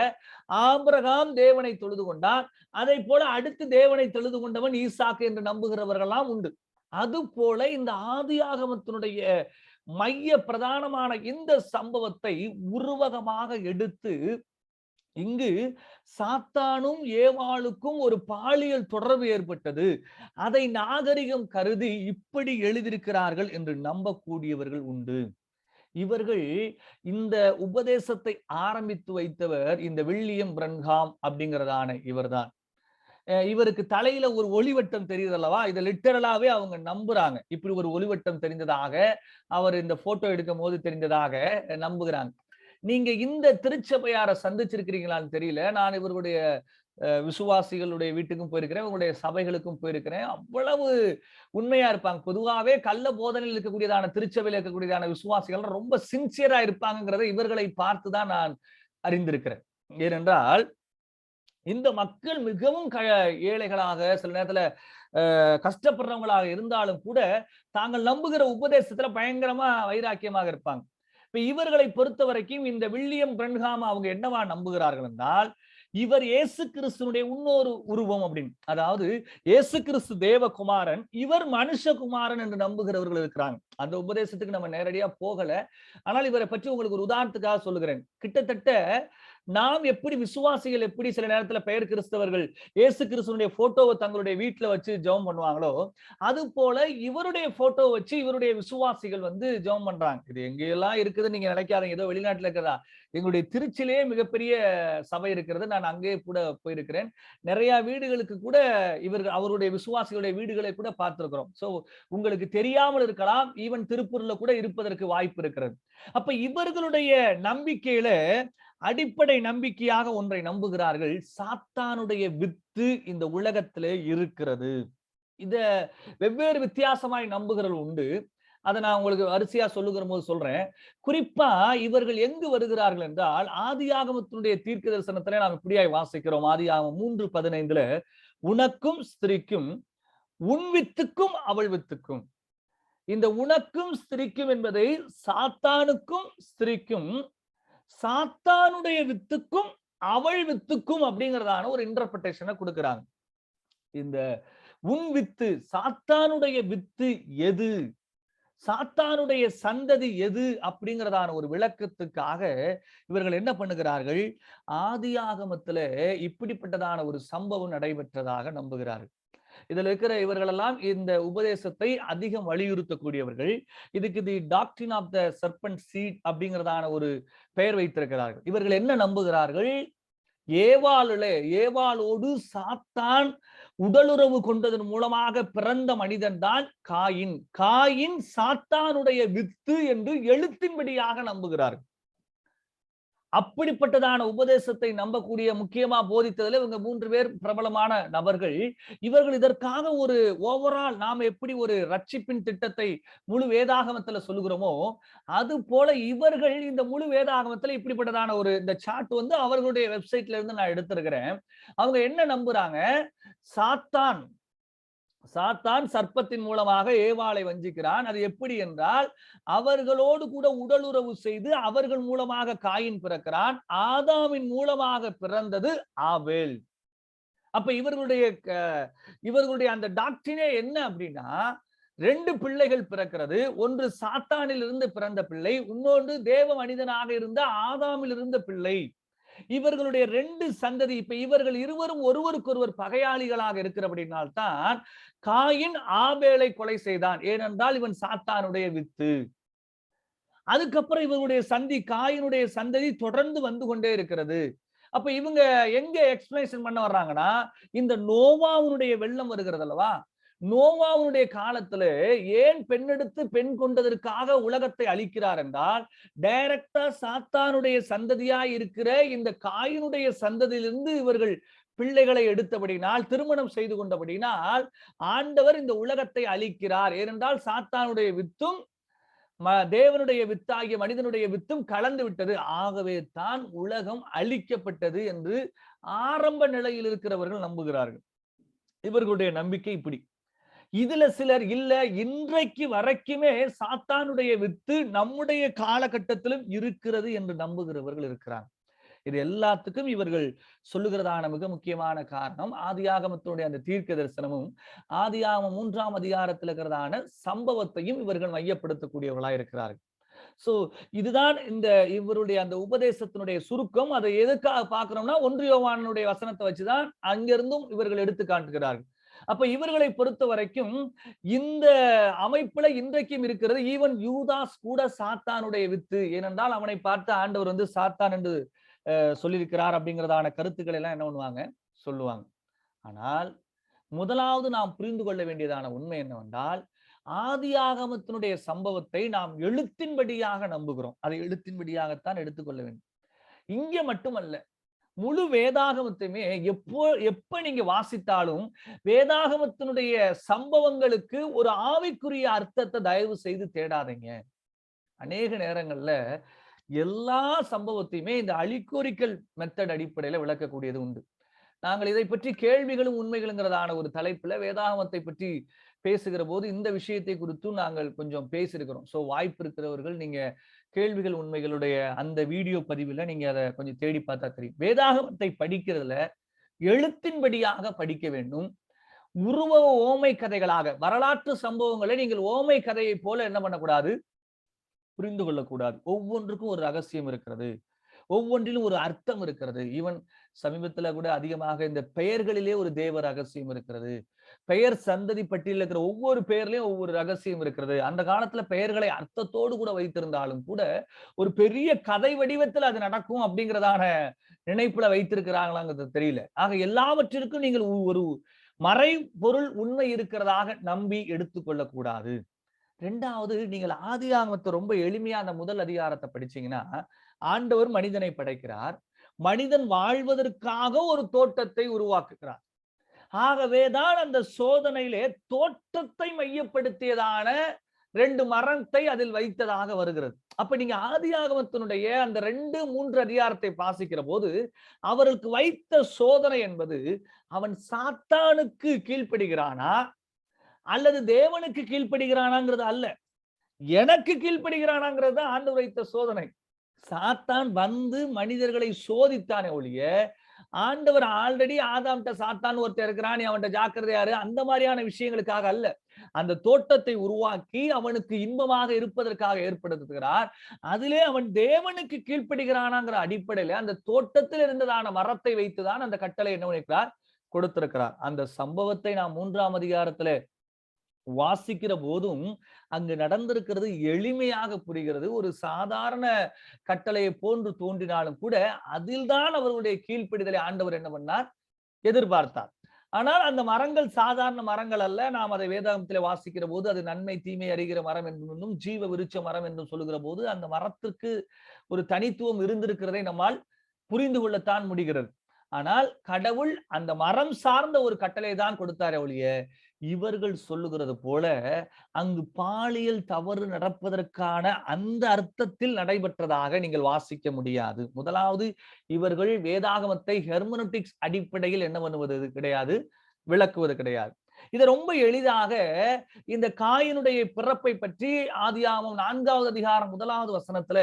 ஆபிரகாம் தேவனை தொழுது கொண்டான், அதை போல அடுத்து தேவனை தொழுது கொண்டவன் ஈசாக்கு என்று நம்புகிறவர்களாம் உண்டு. அது போல இந்த ஆதியாகமத்தினுடைய மைய பிரதானமான இந்த சம்பவத்தை உருவகமாக எடுத்து இங்கு சாத்தானும் ஏவாளுக்கும் ஒரு பாலியல் தொடர்பு ஏற்பட்டது, அதை நாகரிகம் கருதி இப்படி எழுதியிருக்கிறார்கள் என்று நம்பக்கூடியவர்கள் உண்டு. இவர்கள் இந்த உபதேசத்தை ஆரம்பித்து வைத்தவர் இந்த வில்லியம் பிரன்ஹாம் அப்படிங்கிறதான இவர்தான். இவருக்கு தலையில ஒரு ஒளிவட்டம் தெரியுது அல்லவா, இதை லிட்டரலாவே அவங்க நம்புறாங்க. இப்படி ஒரு ஒளிவட்டம் தெரிந்ததாக, அவர் இந்த போட்டோ எடுக்கும் போது தெரிந்ததாக நம்புகிறாங்க. நீங்க இந்த திருச்சபையார சந்திச்சிருக்கிறீங்களான்னு தெரியல. நான் இவர்களுடைய விசுவாசிகளுடைய வீட்டுக்கும் போயிருக்கிறேன், இவங்களுடைய சபைகளுக்கும் போயிருக்கிறேன். அவ்வளவு உண்மையா இருப்பாங்க. பொதுவாகவே கள்ள போதனையில் இருக்கக்கூடியதான திருச்சபையில் இருக்கக்கூடியதான விசுவாசிகள் ரொம்ப சின்சியரா இருப்பாங்கிறத இவர்களை பார்த்துதான் நான் அறிந்திருக்கிறேன். ஏனென்றால் இந்த மக்கள் மிகவும் ஏழைகளாக, சில நேரத்துல கஷ்டப்படுறவங்களாக இருந்தாலும் கூட தாங்கள் நம்புகிற உபதேசத்துல பயங்கரமா வைராக்கியமாக இருப்பாங்க. இப்ப இவர்களை பொறுத்த வரைக்கும் இந்த வில்லியம் பிரன்ஹாம் அவங்க என்னவா நம்புகிறார்கள் என்றால், இவர் இயேசு கிறிஸ்துனுடைய இன்னொரு உருவம் அப்படின்னு. அதாவது இயேசு கிறிஸ்து தேவகுமாரன், இவர் மனுஷகுமாரன் என்று நம்புகிறவர்கள் இருக்கிறாங்க. அந்த உபதேசத்துக்கு நம்ம நேரடியா போகல, ஆனால் இவரை பற்றி உங்களுக்கு ஒரு உதாரணத்துக்காக சொல்லுகிறேன். கிட்டத்தட்ட நாம் எப்படி விசுவாசிகள் எப்படி சில நேரத்துல பெயர் கிறிஸ்தவர்கள் இயேசு கிறிஸ்துனுடைய போட்டோவை தங்களுடைய வீட்டுல வச்சு ஜெபம் பண்ணுவாங்களோ, அது போல இவருடைய போட்டோ வச்சு இவருடைய விசுவாசிகள் ஜெபம் பண்றாங்க. இது எங்கெல்லாம் இருக்குதுன்னு நீங்க நினைக்காதீங்க, ஏதோ வெளிநாட்டுல இருக்கிறதா. எங்களுடைய திருச்சிலேயே மிகப்பெரிய சபை இருக்கிறது, நான் அங்கே கூட போயிருக்கிறேன். நிறைய வீடுகளுக்கு கூட அவருடைய விசுவாசிகளுடைய வீடுகளை கூட பார்த்திருக்கிறோம். சோ உங்களுக்கு தெரியாமல் இருக்கலாம், ஈவன் திருப்பூர்ல கூட இருப்பதற்கு வாய்ப்பு இருக்கிறது. அப்ப இவர்களுடைய நம்பிக்கையில அடிப்படை நம்பிக்கையாக ஒன்றை நம்புகிறார்கள், சாத்தானுடைய வித்து இந்த உலகத்திலே இருக்கிறது. இத வெவ்வேறு வித்தியாசமாய் நம்புகிறவர்கள் உண்டு. அதை நான் உங்களுக்கு வரிசையா சொல்லுகிற போது சொல்றேன். குறிப்பா இவர்கள் எங்கு வருகிறார்கள் என்றால், ஆதியாகமத்தினுடைய தீர்க்க தரிசனத்திலே நாம் இப்படியாய் வாசிக்கிறோம். ஆதியாகமம் 3:15 உனக்கும் ஸ்திரீக்கும் உன் வித்துக்கும் அவள் வித்துக்கும். இந்த உனக்கும் ஸ்திரீக்கும் என்பதை சாத்தானுக்கும் ஸ்திரீக்கும், சாத்தானுடைய வித்துக்கும் அவள் வித்துக்கும் அப்படிங்கிறதான ஒரு இன்டர்பிரேஷனை கொடுக்கிறாங்க. இந்த உன் வித்து, சாத்தானுடைய வித்து எது, சாத்தானுடைய சந்ததி எது அப்படிங்கிறதான ஒரு விளக்கத்துக்காக இவர்கள் என்ன பண்ணுகிறார்கள், ஆதியாகமத்துல இப்படிப்பட்டதான ஒரு சம்பவம் நடைபெற்றதாக நம்புகிறார்கள். இதுல இருக்கிற இவர்களெல்லாம் இந்த உபதேசத்தை அதிகம் வலியுறுத்தக்கூடியவர்கள். இதுக்கு the doctrine of the serpent seed அப்படிங்கிறதான ஒரு பெயர் வைத்திருக்கிறார்கள். இவர்கள் என்ன நம்புகிறார்கள், ஏவாளோடு சாத்தான் உடலுறவு கொண்டதன் மூலமாக பிறந்த மனிதன் தான் காயின். காயின் சாத்தானுடைய வித்து என்று எழுத்தின்படியாக நம்புகிறார்கள். அப்படிப்பட்டதான உபதேசத்தை நம்பக்கூடிய, முக்கியமா போதித்ததுல இவங்க 3 பேர் பிரபலமான நபர்கள். இவர்கள் இதற்காக ஒரு ஓவரால் நாம எப்படி ஒரு ரட்சிப்பின் திட்டத்தை முழு வேதாகமத்துல சொல்லுகிறோமோ, அது போல இவர்கள் இந்த முழு வேதாகமத்துல இப்படிப்பட்டதான ஒரு இந்த சார்ட் அவர்களுடைய வெப்சைட்ல இருந்து நான் எடுத்திருக்கிறேன். அவங்க என்ன நம்புறாங்க, சாத்தான் சர்ப்பத்தின் மூலமாக ஏவாளை வஞ்சிக்கிறான். அது எப்படி என்றால், அவர்களோடு கூட உடலுறவு செய்து அவர்கள் மூலமாக காயின் பிறக்கிறான். ஆதாமின் மூலமாக பிறந்தது ஆபேல். அப்ப இவர்களுடைய அந்த டாக்டரினே என்ன அப்படின்னா, 2 பிள்ளைகள் பிறக்கிறது. ஒன்று சாத்தானில் இருந்து பிறந்த பிள்ளை, இன்னொன்று தேவ மனிதனாக இருந்த ஆதாமில் இருந்த பிள்ளை. இவர்களுடைய 2 சந்ததி. இப்ப இவர்கள் இருவரும் ஒருவருக்கொருவர் பகையாளிகளாக இருக்கிறபடினால்தான் காயின் ஆபேலை கொலை செய்தான். ஏனென்றால் இவன் சாத்தானுடைய வித்து. அதுக்கப்புறம் இவருடைய காயினுடைய சந்ததி தொடர்ந்து வந்து கொண்டே இருக்கிறது. அப்ப இவங்க எங்க எக்ஸ்பிளனேஷன் பண்ண வர்றாங்கன்னா, இந்த நோவாவுடைய வெள்ளம் வருகிறது அல்லவா, நோவாவுடைய காலத்துல ஏன் பெண்ணெடுத்து பெண் கொண்டதற்காக உலகத்தை அழிக்கிறார் என்றால், டைரக்டா சாத்தானுடைய சந்ததியாய் இருக்கிற இந்த காயினுடைய சந்ததியிலிருந்து இவர்கள் பிள்ளைகளை எடுத்தபடினால், திருமணம் செய்து கொண்டபடினால் ஆண்டவர் இந்த உலகத்தை அழிக்கிறார். ஏனென்றால் சாத்தானுடைய வித்தும் தேவனுடைய வித்தாகிய மனிதனுடைய வித்தும் கலந்து விட்டது. ஆகவே தான் உலகம் அழிக்கப்பட்டது என்று ஆரம்ப நிலையில் இருக்கிறவர்கள் நம்புகிறார்கள். இவர்களுடைய நம்பிக்கை இப்படி. இதுல சிலர் இல்ல, இன்றைக்கு வரைக்குமே சாத்தானுடைய வித்து நம்முடைய காலகட்டத்திலும் இருக்கிறது என்று நம்புகிறவர்கள் இருக்கிறாங்க. இது எல்லாத்துக்கும் இவர்கள் சொல்லுகிறதான மிக முக்கியமான காரணம், ஆதியாகமத்தினுடைய அந்த தீர்க்க தரிசனமும் ஆதியாகமம் 3ஆம் அதிகாரத்தில் இருக்கிறதான சம்பவத்தையும் இவர்கள் மையப்படுத்தக்கூடியவர்களாக இருக்கிறார்கள். சோ இதுதான் இந்த இவருடைய அந்த உபதேசத்தினுடைய சுருக்கம். அதை எதுக்காக பார்க்கிறோம்னா, 1 யோவானுடைய வசனத்தை வச்சுதான் அங்கிருந்தும் இவர்கள் எடுத்து காட்டுகிறார்கள். அப்ப இவர்களை பொறுத்த வரைக்கும் இந்த அமைப்புல இன்றைக்கும் இருக்கிறது. ஈவன் யூதாஸ் கூட சாத்தானுடைய வித்து. ஏனென்றால் அவனை பார்த்து ஆண்டவர் வந்து சாத்தான் என்று சொல்லியிருக்கிறார் அப்படிங்கிறதான கருத்துக்களை எல்லாம் என்ன பண்ணுவாங்க, சொல்லுவாங்க. ஆனால் முதலாவது நாம் புரிந்து கொள்ள வேண்டியதான உண்மை என்னவென்றால், ஆதியாகமத்தினுடைய சம்பவத்தை நாம் எழுத்தின்படியாக நம்புகிறோம். அதை எழுத்தின்படியாகத்தான் எடுத்துக்கொள்ள வேண்டும். இங்க மட்டுமல்ல, முழு வேதாகமத்தையுமே எப்ப நீங்க வாசித்தாலும் வேதாகமத்தினுடைய சம்பவங்களுக்கு ஒரு ஆவிக்குரிய அர்த்தத்தை தயவு செய்து தேடாதீங்க. அநேக நேரங்கள்ல எல்லா சம்பவத்தையுமே இந்த அலிகோரிக்கல் மெத்தட் அடிப்படையில விளக்கக்கூடியது உண்டு. நாங்கள் இதை பற்றி கேள்விகளும் உண்மைகளுங்கிறதான ஒரு தலைப்புல வேதாகமத்தை பற்றி பேசுகிற போது இந்த விஷயத்தை குறித்து நாங்கள் கொஞ்சம் பேசியிருக்கிறோம். சோ வாய்ப்பு இருக்கிறவர்கள் நீங்க கேள்விகள் உண்மைகளுடைய அந்த வீடியோ பதிவுல நீங்க அதை கொஞ்சம் தேடி பார்த்தா தெரியும். வேதாகமத்தை படிக்கிறதுல எழுத்தின்படியாக படிக்க வேண்டும். உருவ ஓமை கதைகளாக, வரலாற்று சம்பவங்களை நீங்கள் ஓமை கதையை போல என்ன பண்ணக்கூடாது, புரிந்து கொள்ளக்கூடாது. ஒவ்வொன்றுக்கும் ஒரு ரகசியம் இருக்கிறது, ஒவ்வொன்றிலும் ஒரு அர்த்தம் இருக்கிறது. ஈவன் சமீபத்துல கூட அதிகமாக இந்த பெயர்களிலே ஒரு தேவ ரகசியம் இருக்கிறது. பெயர் சந்ததி பட்டியலில் இருக்கிற ஒவ்வொரு பெயர்லயும் ஒவ்வொரு ரகசியம் இருக்கிறது. அந்த காலத்துல பெயர்களை அர்த்தத்தோடு கூட வைத்திருந்தாலும் கூட ஒரு பெரிய கதை வடிவத்தில் அது நடக்கும் அப்படிங்கிறதான நினைப்புல வைத்திருக்கிறாங்களாங்கிறது தெரியல. ஆக எல்லாவற்றிற்கும் நீங்கள் ஒரு மறை பொருள் உண்மை இருக்கிறதாக நம்பி எடுத்துக்கொள்ளக்கூடாது. 2வது, நீங்கள் ஆதியாகமத்தை ரொம்ப எளிமையா அந்த முதல் அதிகாரத்தை படிச்சீங்கன்னா, ஆண்டவர் மனிதனை படைக்கிறார். மனிதன் வாழ்வதற்காக ஒரு தோட்டத்தை உருவாக்குகிறார். ஆகவேதான் அந்த சோதனையிலே தோட்டத்தை மையப்படுத்தியதான 2 மரத்தை அதில் வைத்ததாக வருகிறது. அப்ப நீங்க ஆதியாகமத்தினுடைய அந்த 2, 3 அதிகாரத்தை வாசிக்கிற போது அவருக்கு வைத்த சோதனை என்பது, அவன் சாத்தானுக்கு கீழ்ப்படுகிறானா அல்லது தேவனுக்கு கீழ்ப்படுகிறானாங்கிறது அல்ல, எனக்கு கீழ்ப்படுகிறானாங்கிறது தான் ஆண்டவர் வைத்த சோதனை. சாத்தான் வந்து மனிதர்களை சோதித்தானே ஒழிய, ஆண்டவர் ஆல்ரெடி ஆதாம்கிட்ட சாத்தான் ஒருத்தர் இருக்கிறான், அவன்கிட்ட ஜாக்கிரதையாரு அந்த மாதிரியான விஷயங்களுக்காக அல்ல. அந்த தோட்டத்தை உருவாக்கி அவனுக்கு இன்பமாக இருப்பதற்காக ஏற்படுத்துகிறார். அதிலே அவன் தேவனுக்கு கீழ்ப்படுகிறானாங்கிற அடிப்படையில அந்த தோட்டத்தில் இருந்ததான மரத்தை வைத்துதான் அந்த கட்டளை என்ன பண்ணிருக்கிறார், கொடுத்திருக்கிறார். அந்த சம்பவத்தை நாம் 3ஆம் அதிகாரத்துல வாசிக்கிற போதும் அங்கு நடந்திருக்கிறது எளிமையாக புரிகிறது. ஒரு சாதாரண கட்டளையை போன்று தோன்றினாலும் கூட அதில்தான் அவர்களுடைய கீழ்ப்படிதலை ஆண்டவர் என்ன பண்ணார், எதிர்பார்த்தார். ஆனால் அந்த மரங்கள் சாதாரண மரங்கள் அல்ல. நாம் அதை வேதாகமத்திலே வாசிக்கிற போது அது நன்மை தீமை அறிகிற மரம் என்றும் ஜீவ விருட்ச மரம் என்றும் சொல்லுகிற போது அந்த மரத்திற்கு ஒரு தனித்துவம் இருந்திருக்கிறதை நம்மால் புரிந்து கொள்ளத்தான் முடிகிறது. ஆனால் கடவுள் அந்த மரம் சார்ந்த ஒரு கட்டளை தான் கொடுத்தாரே ஒழிய, இவர்கள் சொல்லுகிறது போல அங்கு பாலியல் தவறு நடப்பதற்கான அந்த அர்த்தத்தில் நடைபெற்றதாக நீங்கள் வாசிக்க முடியாது. முதலாவது, இவர்கள் வேதாகமத்தை ஹெர்மெனூட்டிக்ஸ் அடிப்படையில் என்ன பண்ணுவது கிடையாது, விளக்குவது கிடையாது. இதை ரொம்ப எளிதாக இந்த காயினுடைய பிறப்பை பற்றி ஆதியாகமம் 4வது அதிகாரம் 1வது வசனத்துல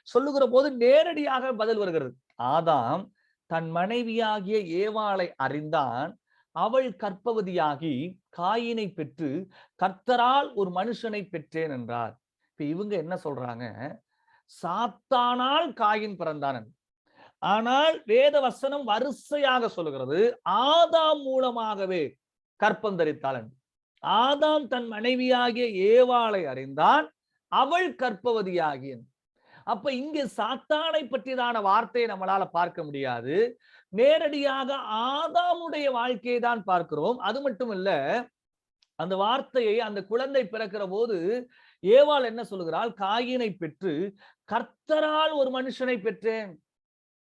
சொல்லுகிற போது நேரடியாக பதில் வருகிறது. ஆதாம் தன் மனைவியாகிய ஏவாளை அறிந்தான், அவள் கர்ப்பவதியாகி காயினை பெற்று கர்த்தரால் ஒரு மனுஷனை பெற்றேன் என்றார். இப்ப இவங்க என்ன சொல்றாங்க, சாத்தானால் காயின் பிறந்தான். ஆனால் வேத வசனம் வரிசையாக சொல்லுகிறது ஆதாம் மூலமாகவே கற்பம் தரித்தாள் என்று. ஆதாம் தன் மனைவியாகிய ஏவாளை அறிந்தான், அவள் கர்ப்பவதியாகிய. அப்ப இங்க சாத்தானை பற்றியதான வார்த்தையை நம்மளால பார்க்க முடியாது. நேரடியாக ஆதாமுடைய வாழ்க்கையை தான் பார்க்கிறோம். அது மட்டும் இல்ல, அந்த வார்த்தையை அந்த குழந்தை பிறக்கிற போது ஏவாள் என்ன சொல்லுகிறாள்? காயினை பெற்று கர்த்தரால் ஒரு மனுஷனை பெற்றேன்.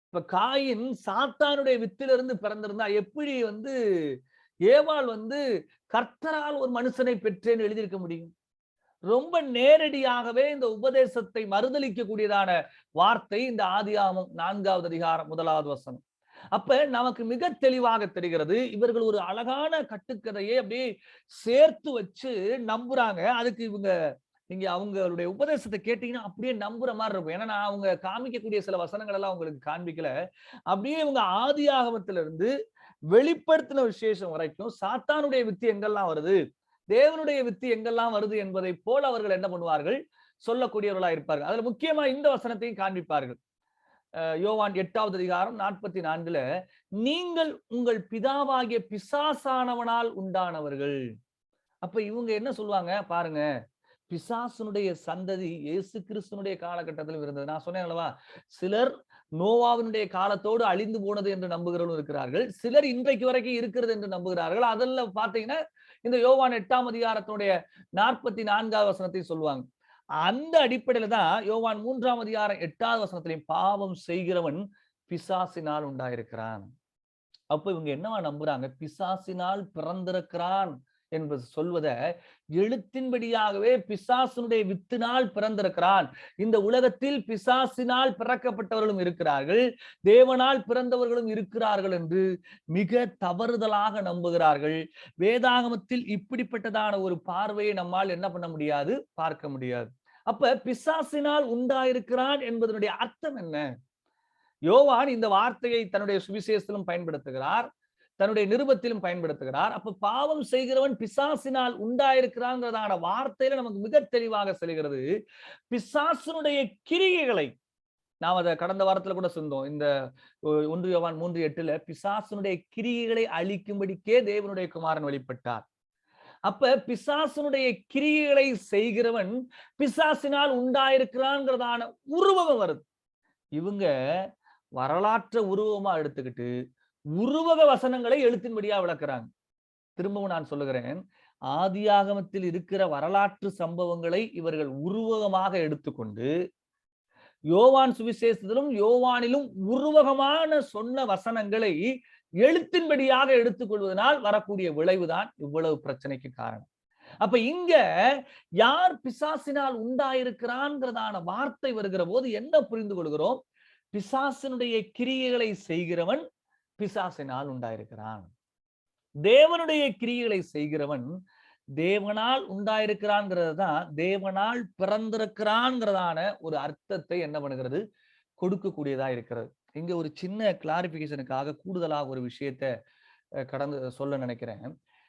இப்ப காயின் சாத்தானுடைய வித்திலிருந்து பிறந்திருந்தா எப்படி ஏவாள் கர்த்தரால் ஒரு மனுஷனை பெற்றேன்னு எழுதியிருக்க முடியும்? ரொம்ப நேரடியாகவே இந்த உபதேசத்தை மறுதலிக்க கூடியதான வார்த்தை இந்த ஆதியாகமம் 4வது அதிகாரம் 1வது வசனம். அப்ப நமக்கு மிக தெளிவாக தெரிகிறது, இவர்கள் ஒரு அழகான கட்டுக்கதையை அப்படியே சேர்த்து வச்சு நம்புறாங்க. அதுக்கு நீங்க அவங்களுடைய உபதேசத்தை கேட்டீங்கன்னா அப்படியே நம்புற மாதிரி இருக்கும். ஏன்னா நான் அவங்க காமிக்கக்கூடிய சில வசனங்கள் எல்லாம் உங்களுக்கு காண்பிக்கல. அப்படியே இவங்க ஆதியாகமத்திலிருந்து வெளிப்படுத்தின விசேஷம் வரைக்கும் சாத்தானுடைய வித்து எங்கெல்லாம் வருது, தேவனுடைய வித்து எங்கெல்லாம் வருது என்பதை போல அவர்கள் என்ன பண்ணுவார்கள்? சொல்லக்கூடியவர்களா இருப்பார்கள். அதுல முக்கியமா இந்த வசனத்தையும் காண்பிப்பார்கள். யோவான் 8வது அதிகாரம் 44ல, நீங்கள் உங்கள் பிதாவாகிய பிசாசானவனால் உண்டானவர்கள். அப்ப இவங்க என்ன சொல்லுவாங்க பாருங்க, பிசாசுனுடைய சந்ததி இயேசு கிறிஸ்துனுடைய காலகட்டத்திலும் இருந்தது. நான் சொன்னேன் அல்லவா, சிலர் நோவாவினுடைய காலத்தோடு அழிந்து போனது என்று நம்புகிறவர்கள் இருக்கிறார்கள், சிலர் இன்றைக்கு வரைக்கும் இருக்கிறது என்று நம்புகிறார்கள். அதெல்லாம் பாத்தீங்கன்னா இந்த யோவான் 8ஆம் அதிகாரத்தினுடைய 44வது வசனத்தை சொல்லுவாங்க. அந்த அடிப்படையில தான் யோவான் 3ஆம் அதிகாரம் 8வது வசனத்திலையும் பாவம் செய்கிறவன் பிசாசினால் உண்டாயிருக்கிறான். அப்ப இவங்க என்னவா நம்புறாங்க? பிசாசினால் பிறந்திருக்கிறான் என்பது சொல்வத எழுத்தின்படியாகவே பிசாசினுடைய வித்தினால் பிறந்திருக்கிறான். இந்த உலகத்தில் பிசாசினால் பிறக்கப்பட்டவர்களும் இருக்கிறார்கள், தேவனால் பிறந்தவர்களும் இருக்கிறார்கள் என்று மிக தவறுதலாக நம்புகிறார்கள். வேதாகமத்தில் இப்படிப்பட்டதான ஒரு பார்வையை நம்மால் என்ன பண்ண முடியாது? பார்க்க முடியாது. அப்ப பிசாசினால் உண்டாயிருக்கிறான் என்பதனுடைய அர்த்தம் என்ன? யோவான் இந்த வார்த்தையை தன்னுடைய சுவிசேஷத்திலும் பயன்படுத்துகிறார், தன்னுடைய நிருபத்திலும் பயன்படுத்துகிறார். அப்ப பாவம் செய்கிறவன் பிசாசினால் உண்டாயிருக்கிறாங்கிறதான வார்த்தையில நமக்கு மிக தெளிவாக செல்கிறது. பிசாசினுடைய கிரியைகளை நாம் அதை கடந்த வாரத்துல கூட சொன்னோம். இந்த 1 யோவான் 3:8 பிசாசினுடைய கிரியைகளை அழிக்கும்படிக்கே தேவனுடைய குமாரன் வெளிப்பட்டார். அப்ப பிசாசினுடைய கிரியைகளை செய்கிறவன் பிசாசினால் உண்டாயிருக்கிறான்ங்கிறதான உருவகம் வருது. இவங்க வரலாற்று உருவமா எடுத்துக்கிட்டு உருவக வசனங்களை எழுத்தின்படியா விளக்குறாங்க. திரும்பவும் நான் சொல்லுகிறேன், ஆதியாகமத்தில் இருக்கிற வரலாற்று சம்பவங்களை இவர்கள் உருவகமாக எடுத்துக்கொண்டு யோவான் சுவிசேஷத்திலும் யோவானிலும் உருவகமான சொன்ன வசனங்களை எழுத்தின்படியாக எடுத்துக்கொள்வதனால் வரக்கூடிய விளைவுதான் இவ்வளவு பிரச்சனைக்கு காரணம். அப்ப இங்க யார் பிசாசினால் உண்டாயிருக்கிறான்ங்கிறதான வார்த்தை வருகிற போது என்ன புரிந்து கொள்கிறோம்? பிசாசினுடைய கிரியைகளை செய்கிறவன் பிசாசினால் உண்டாயிருக்கிறான். தேவனுடைய கிரியைகளை செய்கிறவன் தேவனால் உண்டாயிருக்கிறான்ங்கிறது தான் தேவனால் பிறந்திருக்கிறான்ங்கிறதான ஒரு அர்த்தத்தை என்ன பண்ணுகிறது? கொடுக்கக்கூடியதா இருக்கிறது. இங்க ஒரு சின்ன கிளாரிபிகேஷனுக்காக கூடுதலாக ஒரு விஷயத்தை கடந்து சொல்ல நினைக்கிறேன்.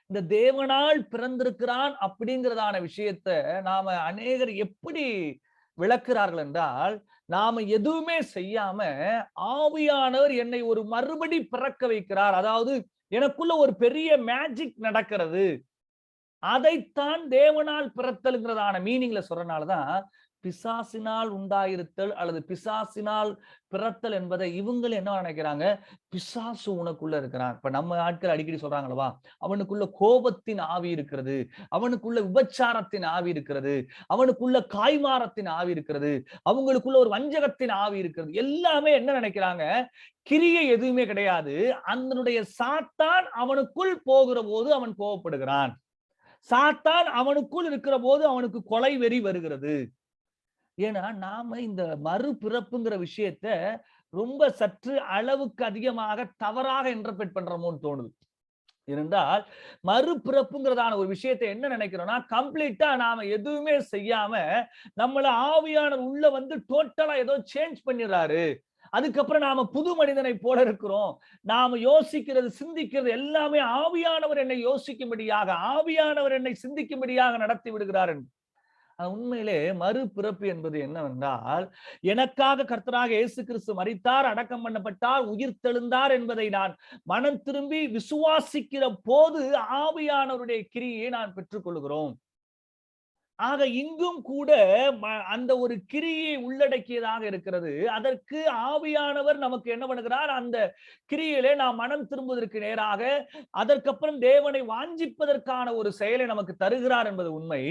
இந்த தேவனால் பிறந்திருக்கிறான் அப்படிங்கிறதான விஷயத்தை நாம அநேகர் எப்படி விளக்குறார்கள் என்றால், நாம எதுவுமே செய்யாம ஆவியானவர் என்னை ஒரு மறுபடி பிறக்க வைக்கிறார், அதாவது எனக்குள்ள ஒரு பெரிய மேஜிக் நடக்கிறது, அதைத்தான் தேவனால் பிறத்தல்ங்கிறதான மீனிங்ல சொல்றதுனாலதான் பிசாசினால் உண்டாயிருத்தல் அல்லது பிசாசினால் பிறத்தல் என்பதை இவங்க என்ன நினைக்கிறாங்க? பிசாசு உனக்குள்ள இருக்கிறான். இப்ப நம்ம ஆட்கள் அடிக்கடி சொல்றாங்களவா, அவனுக்குள்ள கோபத்தின் ஆவி இருக்கிறது, அவனுக்குள்ள விபச்சாரத்தின் ஆவி இருக்கிறது, அவனுக்குள்ள காய்மாரத்தின் ஆவி இருக்கிறது, அவங்களுக்குள்ள ஒரு வஞ்சகத்தின் ஆவி இருக்கிறது. எல்லாமே என்ன நினைக்கிறாங்க? கிரியை எதுவுமே கிடையாது, அதனுடைய சாத்தான் அவனுக்குள் போகிற போது அவன் கோபப்படுகிறான், சாத்தான் அவனுக்குள் இருக்கிற போது அவனுக்கு கொலை வெறி வருகிறது. ஏன்னா நாம இந்த மறுபிறப்புங்கிற விஷயத்த ரொம்ப சற்று அளவுக்கு அதிகமாக தவறாக இன்டர்பிரட் பண்றோமோன்னு தோணுது. ஏனென்றால் மறுபிறப்புங்கிறதான ஒரு விஷயத்தை என்ன நினைக்கிறோம்னா, கம்ப்ளீட்டா நாம எதுவுமே செய்யாம நம்மள ஆவியானவர் உள்ள டோட்டலா ஏதோ சேஞ்ச் பண்ணிடுறாரு, அதுக்கப்புறம் நாம புது மனிதனை போல இருக்கிறோம், நாம யோசிக்கிறது சிந்திக்கிறது எல்லாமே ஆவியானவர் என்னை யோசிக்கும்படியாக, ஆவியானவர் என்னை சிந்திக்கும்படியாக நடத்தி விடுகிறார். உண்மையிலே மறுபிறப்பு என்பது என்னவென்றால், எனக்காக கர்த்தராக இயேசு கிறிஸ்து மரித்தார், அடக்கம் பண்ணப்பட்டார், உயிர் தெழுந்தார் என்பதை நான் மனம் திரும்பி விசுவாசிக்கிற போது ஆவியானவருடைய கிரியை நான் பெற்றுக் கொள்கிறோம். ஆக இங்கும் கூட அந்த ஒரு கிரியை உள்ளடக்கியதாக இருக்கிறது. அதற்கு ஆவியானவர் நமக்கு என்ன பண்ணுகிறார், அந்த கிரியிலே நாம் மனம் திரும்புவதற்கு நேராக அதற்கப்புறம் தேவனை வாஞ்சிப்பதற்கான ஒரு செயலை நமக்கு தருகிறார் என்பது உண்மை.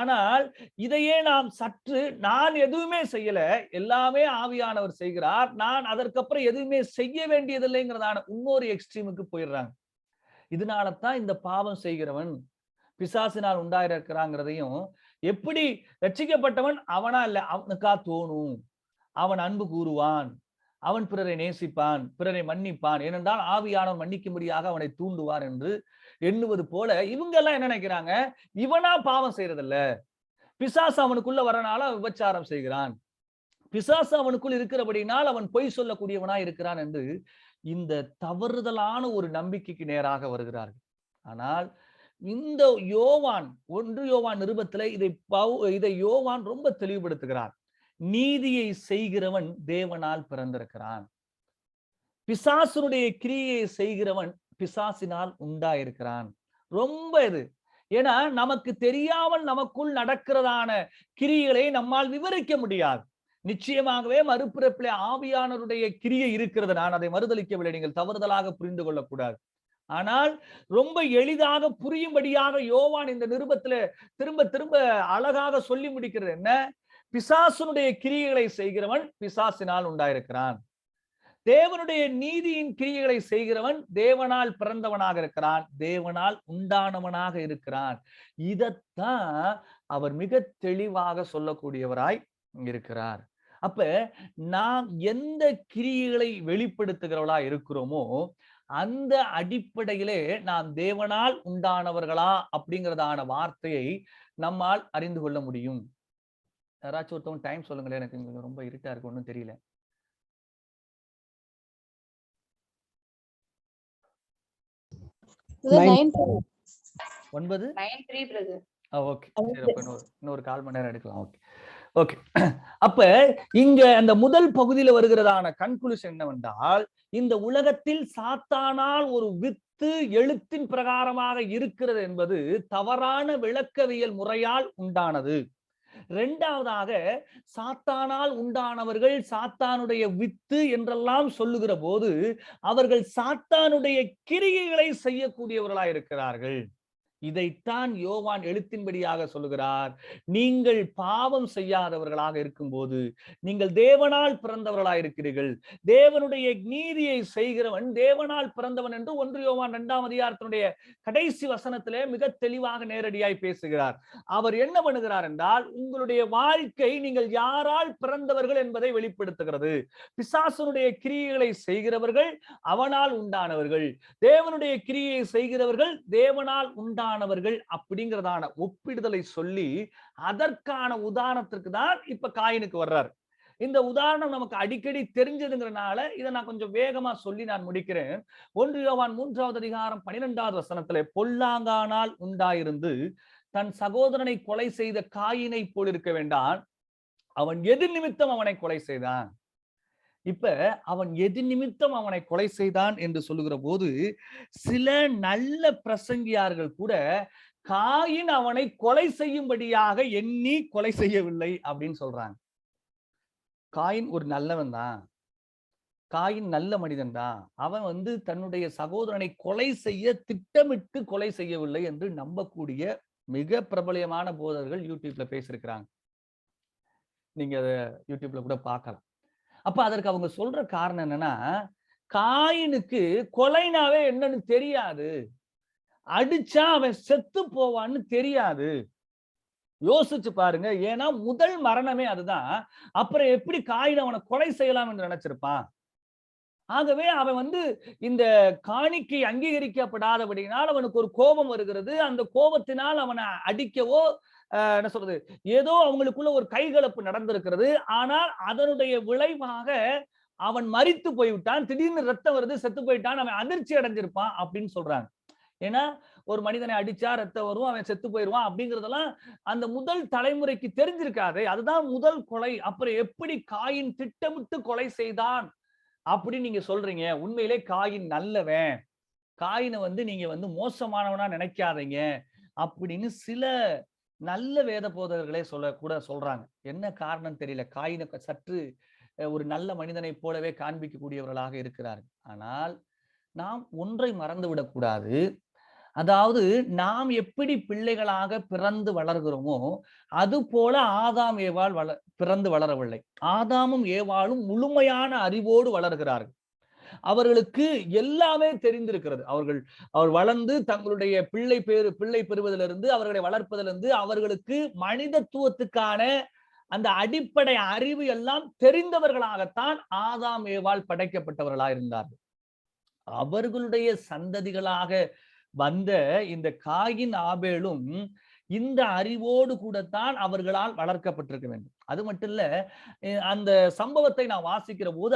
ஆனால் இதையே நாம் சற்று நான் எதுவுமே செய்யல, எல்லாமே ஆவியானவர் செய்கிறார், நான் அதற்கப்புறம் எதுவுமே செய்ய வேண்டியதில்லைங்கிறதான இன்னொரு எக்ஸ்ட்ரீமுக்கு போயிடுறாங்க. இதனால தான் இந்த பாவம் செய்கிறவன் பிசாசினால் உண்டாயிருக்கிறாங்கிறதையும், எப்படி ரட்சிக்கப்பட்டவன் அவனா இல்ல, அவனுக்கா தோணும், அவன் அன்பு கூறுவான், அவன் பிறரை நேசிப்பான், பிறரை மன்னிப்பான், ஏனென்றால் ஆவியானவர் மன்னிக்கும்படியாக அவனை தூண்டுவார் என்று எண்ணுவது போல இவங்க எல்லாம் என்ன நினைக்கிறாங்க, இவனா பாவம் செய்யறதில்ல, பிசாசு அவனுக்குள்ள வரனால விபச்சாரம் செய்கிறான், பிசாசு அவனுக்குள் இருக்கிறபடினால் அவன் பொய் சொல்லக்கூடியவனா இருக்கிறான் என்று இந்த தவறுதலான ஒரு நம்பிக்கைக்கு நேராக வருகிறார்கள். ஆனால் இந்த யோவான் 1 யோவான் நிருபத்திலே இதை யோவான் ரொம்ப தெளிவுபடுத்துகிறார். நீதியை செய்கிறவன் தேவனால் பிறந்திருக்கிறான், பிசாசுடைய கிரியை செய்கிறவன் பிசாசினால் உண்டாயிருக்கிறான். ரொம்ப இது. ஏன்னா நமக்கு தெரியாமல் நமக்குள் நடக்கிறதான கிரியைகளை நம்மால் விவரிக்க முடியாது. நிச்சயமாகவே மறுபிறப்பிலே ஆவியானவருடைய கிரியை இருக்கிறது. நான் அதை மறுதலிக்கவில்லை, நீங்கள் தவறுதலாக புரிந்து கொள்ளக்கூடாது. ஆனால் ரொம்ப எளிதாக புரியும்படியாக யோவான் இந்த நிருபத்துல திரும்ப திரும்ப அழகாக சொல்லி முடிக்கிறது என்ன, பிசாசுடைய கிரியைகளை செய்கிறவன் பிசாசினால் உண்டாயிருக்கிறான், தேவனுடைய நீதியின் கிரியைகளை செய்கிறவன் தேவனால் பிறந்தவனாக இருக்கிறான், தேவனால் உண்டானவனாக இருக்கிறான். இதத்தான் அவர் மிக தெளிவாக சொல்லக்கூடியவராய் இருக்கிறார். அப்ப நாம் எந்த கிரியைகளை வெளிப்படுத்துகிறவளா இருக்கிறோமோ அந்த அடிப்படையிலே நாம் தேவனால் உண்டானவர்களா அப்படிங்கிறதான வார்த்தையை நம்மால் அறிந்து கொள்ள முடியும். யாராச்சும் ஒருத்தவங்க டைம் சொல்லுங்களேன், எனக்கு ரொம்ப இருட்டா இருக்கு, ஒன்றும் தெரியல. இன்னொரு 1 மணி நேரம் எடுக்கலாம். Okay okay. அப்ப இங்க அந்த முதல் பகுதியில் வருகிறதான கன்க்ளூஷன் என்னவென்றால், இந்த உலகத்தில் சாத்தானால் ஒரு வித்து எழுத்தின் பிரகாரமாக இருக்கிறது என்பது தவறான விளக்கவியல் முறையால் உண்டானது. இரண்டாவதாக, சாத்தானால் உண்டானவர்கள் சாத்தானுடைய வித்து என்றெல்லாம் சொல்லுகிற போது அவர்கள் சாத்தானுடைய கிரியைகளை செய்யக்கூடியவர்களாய் இருக்கிறார்கள். இதைத்தான் யோவான் எழுத்தின்படியாக சொல்லுகிறார். நீங்கள் பாவம் செய்யாதவர்களாக இருக்கும்போது நீங்கள் தேவனால் பிறந்தவர்களாக இருக்கிறீர்கள், தேவனுடைய நீதியை செய்கிறவன் தேவனால் பிறந்தவன் என்று 1 யோவான் 2ஆம் அதிகாரத்தினுடைய கடைசி வசனத்திலே மிக தெளிவாக நேரடியாய் பேசுகிறார். அவர் என்ன பண்ணுகிறார் என்றால், உங்களுடைய வாழ்க்கை நீங்கள் யாரால் பிறந்தவர்கள் என்பதை வெளிப்படுத்துகிறது. பிசாசனுடைய கிரியைகளை செய்கிறவர்கள் அவனால் உண்டானவர்கள், தேவனுடைய கிரியை செய்கிறவர்கள் தேவனால் உண்டானவர்கள் அப்படிங்கிறதான ஒப்பிடுதலை சொல்லி அதற்கான உதாரணத்திற்கு தான் இப்ப காயினுக்கு வர்றார். இந்த உதாரணம் நமக்கு அடிக்கடி தெரிஞ்சதுங்கிறனால இதை நான் கொஞ்சம் வேகமா சொல்லி நான் முடிக்கிறேன். 1 யோவான் 3ஆவது அதிகாரம் 12ஆவது வசனத்திலே, பொல்லாங்கானால் உண்டாயிருந்து தன் சகோதரனை கொலை செய்த காயினை போல் இருக்க வேண்டாம், அவன் எது நிமித்தம் அவனை கொலை செய்தான். இப்ப அவன் எது நிமித்தம் அவனை கொலை செய்தான் என்று சொல்லுகிற போது சில நல்ல பிரசங்கியார்கள் கூட காயின் அவனை கொலை செய்யும்படியாக எண்ணி கொலை செய்யவில்லை அப்படின்னு சொல்றாங்க. காயின் ஒரு நல்லவன் தான், காயின் நல்ல மனிதன் தான், அவன் தன்னுடைய சகோதரனை கொலை செய்ய திட்டமிட்டு கொலை செய்யவில்லை என்று நம்பக்கூடிய மிக பிரபலமான போதகர்கள் யூடியூப்ல பேசியிருக்கிறாங்க. நீங்க அதை யூடியூப்ல கூட பார்க்கலாம். அப்ப அதற்கு அவங்க சொல்ற காரணம் என்னன்னா, காயினுக்கு கொலைனாவே என்னன்னு தெரியாது, அடிச்சா அவன் செத்து போவான்னு தெரியாது. யோசிச்சு பாருங்க. ஏன்னா முதல் மரணமே அதுதான். அப்புறம் எப்படி காயின் அவனை கொலை செய்யலாம் என்று நினைச்சிருப்பான்? ஆகவே அவன் இந்த காணிக்கை அங்கீகரிக்கப்படாதபடினால் அவனுக்கு ஒரு கோபம் வருகிறது. அந்த கோபத்தினால் அவனை அடிக்கவோ என்ன சொல்றது, ஏதோ அவங்களுக்குள்ள ஒரு கைகலப்பு நடந்திருக்கிறது. ஆனால் அதனுடைய விளைவாக அவன் மரித்து போய்விட்டான், திடீர்னு ரத்தம் வருது, செத்து போயிட்டான், அவன் அதிர்ச்சி அடைஞ்சிருப்பான் அப்படின்னு சொல்றாங்க. ஏன்னா ஒரு மனிதனை அடிச்சா ரத்தம் வரும், அவன் செத்து போயிடுவான் அப்படிங்கறதெல்லாம் அந்த முதல் தலைமுறைக்கு தெரிஞ்சிருக்காது. அதுதான் முதல் கொலை. அப்புறம் எப்படி காயின் திட்டமிட்டு கொலை செய்தான் அப்படின்னு நீங்க சொல்றீங்க? உண்மையிலே காயின் நல்லவன், காயினை நீங்க மோசமானவனா நினைக்காதீங்க அப்படின்னு சில நல்ல வேத போதகர்களே சொல்றாங்க. என்ன காரணம் தெரியல. காயினை சற்று ஒரு நல்ல மனிதனை போலவே காண்பிக்கக்கூடியவர்களாக இருக்கிறார்கள். ஆனால் நாம் ஒன்றை மறந்து விடக்கூடாது. அதாவது நாம் எப்படி பிள்ளைகளாக பிறந்து வளர்கிறோமோ அது போல ஆதாம் ஏவாள் பிறந்து வளரவில்லை. ஆதாமும் ஏவாளும் முழுமையான அறிவோடு வளர்கிறார்கள். அவர்களுக்கு எல்லாமே தெரிந்திருக்கிறது. அவர் வளர்ந்து தங்களுடைய பிள்ளை பெறுவதிலிருந்து அவர்களை வளர்ப்பதிலிருந்து அவர்களுக்கு மனிதத்துவத்துக்கான அந்த அடிப்படை அறிவு எல்லாம் தெரிந்தவர்களாகத்தான் ஆதாம் ஏவாள் படைக்கப்பட்டவர்களாக இருந்தார்கள். அவர்களுடைய சந்ததிகளாக வந்த இந்த காயின் ஆபேலும் இந்த அறிவோடு கூடத்தான் அவர்களால் வளர்க்கப்பட்டிருக்க வேண்டும். அது மட்டும் இல்ல, அந்த சம்பவத்தை நான் வாசிக்கிற போது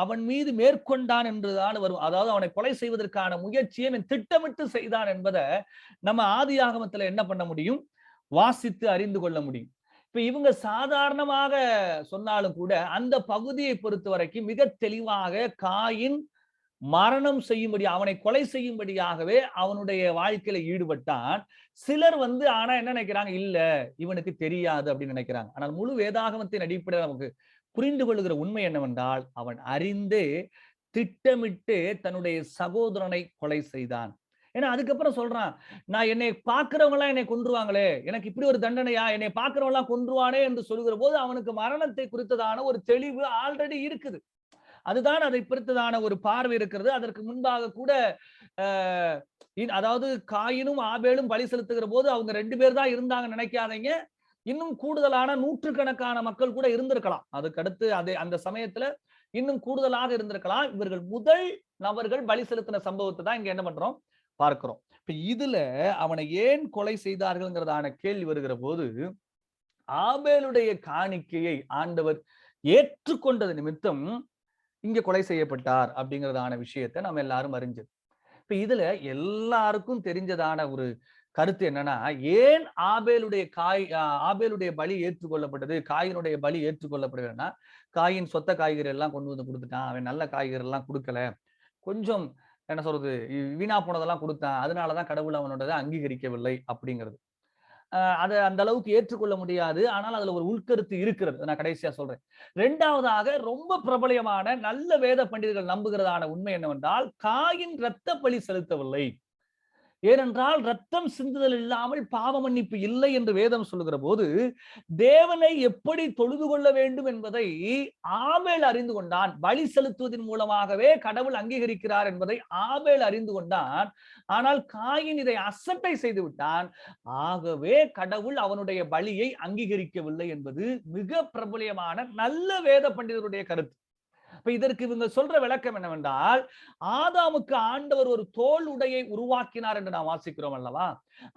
அவன் மீது மேற்கொண்டான் என்றுதான் வரும். அதாவது அவனை கொலை செய்வதற்கான முயற்சியை திட்டமிட்டு செய்தான் என்பதை நம்ம ஆதியாகமத்துல என்ன பண்ண முடியும்? வாசித்து அறிந்து கொள்ள முடியும். இப்ப இவங்க சாதாரணமாக சொன்னாலும் கூட அந்த பகுதியை பொறுத்த வரைக்கும் மிக தெளிவாக காயின் மரணம் செய்யும்படி, அவனை கொலை செய்யும்படியாகவே அவனுடைய வாழ்க்கையில ஈடுபட்டான். சிலர் ஆனா என்ன நினைக்கிறாங்க, இல்ல இவனுக்கு தெரியாது அப்படின்னு நினைக்கிறாங்க. ஆனால் முழு வேதாகமத்தின் அடிப்படையில் நமக்கு புரிந்து கொள்ளுகிற உண்மை என்னவென்றால், அவன் அறிந்தே திட்டமிட்டு தன்னுடைய சகோதரனை கொலை செய்தான். ஏன்னா அதுக்கப்புறம் சொல்றான், நான் என்னை பார்க்கிறவங்க எல்லாம் என்னை கொன்றுவாங்களே, எனக்கு இப்படி ஒரு தண்டனையா, என்னை பார்க்கிறவங்க எல்லாம் கொன்றுவானே என்று சொல்லுகிற போது அவனுக்கு மரணத்தை குறித்ததான ஒரு தெளிவு ஆல்ரெடி இருக்குது. அதுதான் அதை பொறுத்ததான ஒரு பார்வை இருக்கிறது. அதற்கு முன்பாக கூட அதாவது காயினும் ஆபேலும் பலி செலுத்துகிற போது அவங்க 2 பேர் தான் இருந்தாங்க நினைக்காதீங்க. இன்னும் கூடுதலான நூற்றுக்கணக்கான மக்கள் கூட இருந்திருக்கலாம். அதுக்கு அடுத்து அந்த சமயத்துல இன்னும் கூடுதலாக இருந்திருக்கலாம். இவர்கள் முதல் நபர்கள் பலி செலுத்தின சம்பவத்தை தான் இங்க என்ன பண்றோம், பார்க்கிறோம். இப்ப இதுல அவனை ஏன் கொலை செய்தார்கள்ங்கிறதான கேள்வி வருகிற போது, ஆபேலுடைய காணிக்கையை ஆண்டவர் ஏற்றுக்கொண்டது நிமித்தம் இங்க கொலை செய்யப்பட்டார் அப்படிங்கிறதான விஷயத்தை நம்ம எல்லாரும் அறிஞ்சது. இப்ப இதுல எல்லாருக்கும் தெரிஞ்சதான ஒரு கருத்து என்னன்னா, ஏன் ஆபேலுடைய பலி ஏற்றுக்கொள்ளப்பட்டது, காயினுடைய பலி ஏற்றுக்கொள்ளப்படுகிறதுனா, காயின் சொத்த காய்கறி எல்லாம் கொண்டு வந்து கொடுத்துட்டான், அவன் நல்ல காய்கறி எல்லாம் கொடுக்கல, கொஞ்சம் என்ன சொல்றது வீணா போனதெல்லாம் கொடுத்தான், அதனாலதான் கடவுள் அவனோட அங்கீகரிக்கவில்லை அப்படிங்கிறது. அதை அந்த அளவுக்கு ஏற்றுக்கொள்ள முடியாது. ஆனால் அதுல ஒரு உள்கருத்து இருக்கிறது. நான் கடைசியா சொல்றேன். 2வதாக ரொம்ப பிரபலமான நல்ல வேத பண்டிதர்கள் நம்புகிறதான உண்மை என்னவென்றால், காயின் இரத்த பலி செலுத்தவில்லை. ஏனென்றால் ரத்தம் சிந்துதல் இல்லாமல் பாவ மன்னிப்பு இல்லை என்று வேதம் சொல்லுகிற போது, தேவனை எப்படி தொழுது கொள்ள வேண்டும் என்பதை ஆபேல் அறிந்து கொண்டான். பலி செலுத்துவதன் மூலமாகவே கடவுள் அங்கீகரிக்கிறார் என்பதை ஆபேல் அறிந்து கொண்டான். ஆனால் காயின் இதை அசட்டை செய்து விட்டான். ஆகவே கடவுள் அவனுடைய பலியை அங்கீகரிக்கவில்லை என்பது மிக பிரபலமான நல்ல வேத பண்டிதருடைய கருத்து. இப்ப இதற்கு இவங்க சொல்ற விளக்கம் என்னவென்றால், ஆதாமுக்கு ஆண்டவர் ஒரு தோல் உடையை உருவாக்கினார் என்று நாம் வாசிக்கிறோம் அல்லவா?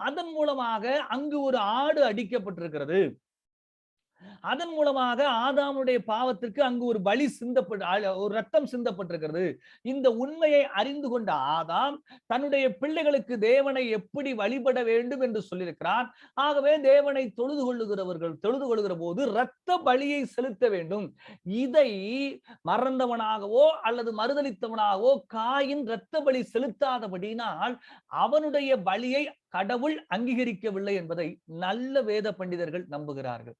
அதன் மூலமாக அங்கு ஒரு ஆடு அடிக்கப்பட்டிருக்கிறது. அதன் மூலமாக ஆதாமுடைய பாவத்திற்கு அங்கு ஒரு பலி ஒரு ரத்தம் சிந்தப்பட்டிருக்கிறது. இந்த உண்மையை அறிந்து கொண்ட ஆதாம் தன்னுடைய பிள்ளைகளுக்கு தேவனை எப்படி வழிபட வேண்டும் என்று சொல்லியிருக்கிறான். ஆகவே தேவனை தொழுது கொள்ளுகிற போது இரத்த பலியை செலுத்த வேண்டும். இதை மறந்தவனாகவோ அல்லது மறுதலித்தவனாகவோ காயின் இரத்த பலி செலுத்தாதபடியினால் அவனுடைய பலியை கடவுள் அங்கீகரிக்கவில்லை என்பதை நல்ல வேத பண்டிதர்கள் நம்புகிறார்கள்.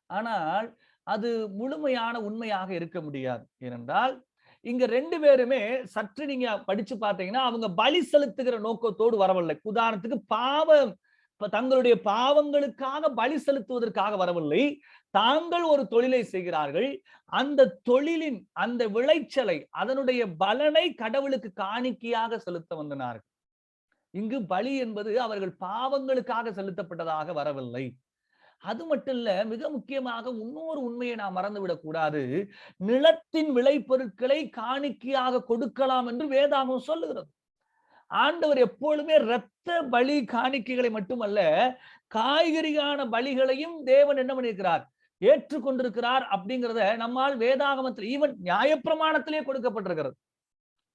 ஆனால் அது முழுமையான உண்மையாக இருக்க முடியாது. ஏனென்றால் இங்க 2 பேருமே சற்று நீங்க படிச்சு பார்த்தீங்கன்னா, அவங்க பலி செலுத்துகிற நோக்கத்தோடு வரவில்லை. உதாரணத்துக்கு தங்களுடைய பாவங்களுக்காக பலி செலுத்துவதற்காக வரவில்லை. தாங்கள் ஒரு தொழிலை செய்கிறார்கள். அந்த தொழிலின் அந்த விளைச்சலை, அதனுடைய பலனை கடவுளுக்கு காணிக்கையாக செலுத்த வந்தனார்கள். இங்கு பலி என்பது அவர்கள் பாவங்களுக்காக செலுத்தப்பட்டதாக வரவில்லை. அது மட்டும் இல்ல, மிக முக்கியமாக இன்னொரு உண்மையை நாம் மறந்துவிடக் கூடாது. நிலத்தின் விளைபொருட்களை காணிக்கையாக கொடுக்கலாம் என்று வேதாகமம் சொல்லுகிறது. ஆண்டவர் எப்பொழுதுமே இரத்த பலி காணிக்கைகளை மட்டுமல்ல, காய்கறியான பலிகளையும் தேவன் என்ன பண்ணியிருக்கிறார், ஏற்றுக்கொண்டிருக்கிறார். அப்படிங்கிறத நம்மால் வேதாகமத்தில் ஈவன் நியாயப்பிரமாணத்திலே கொடுக்கப்பட்டிருக்கிறது.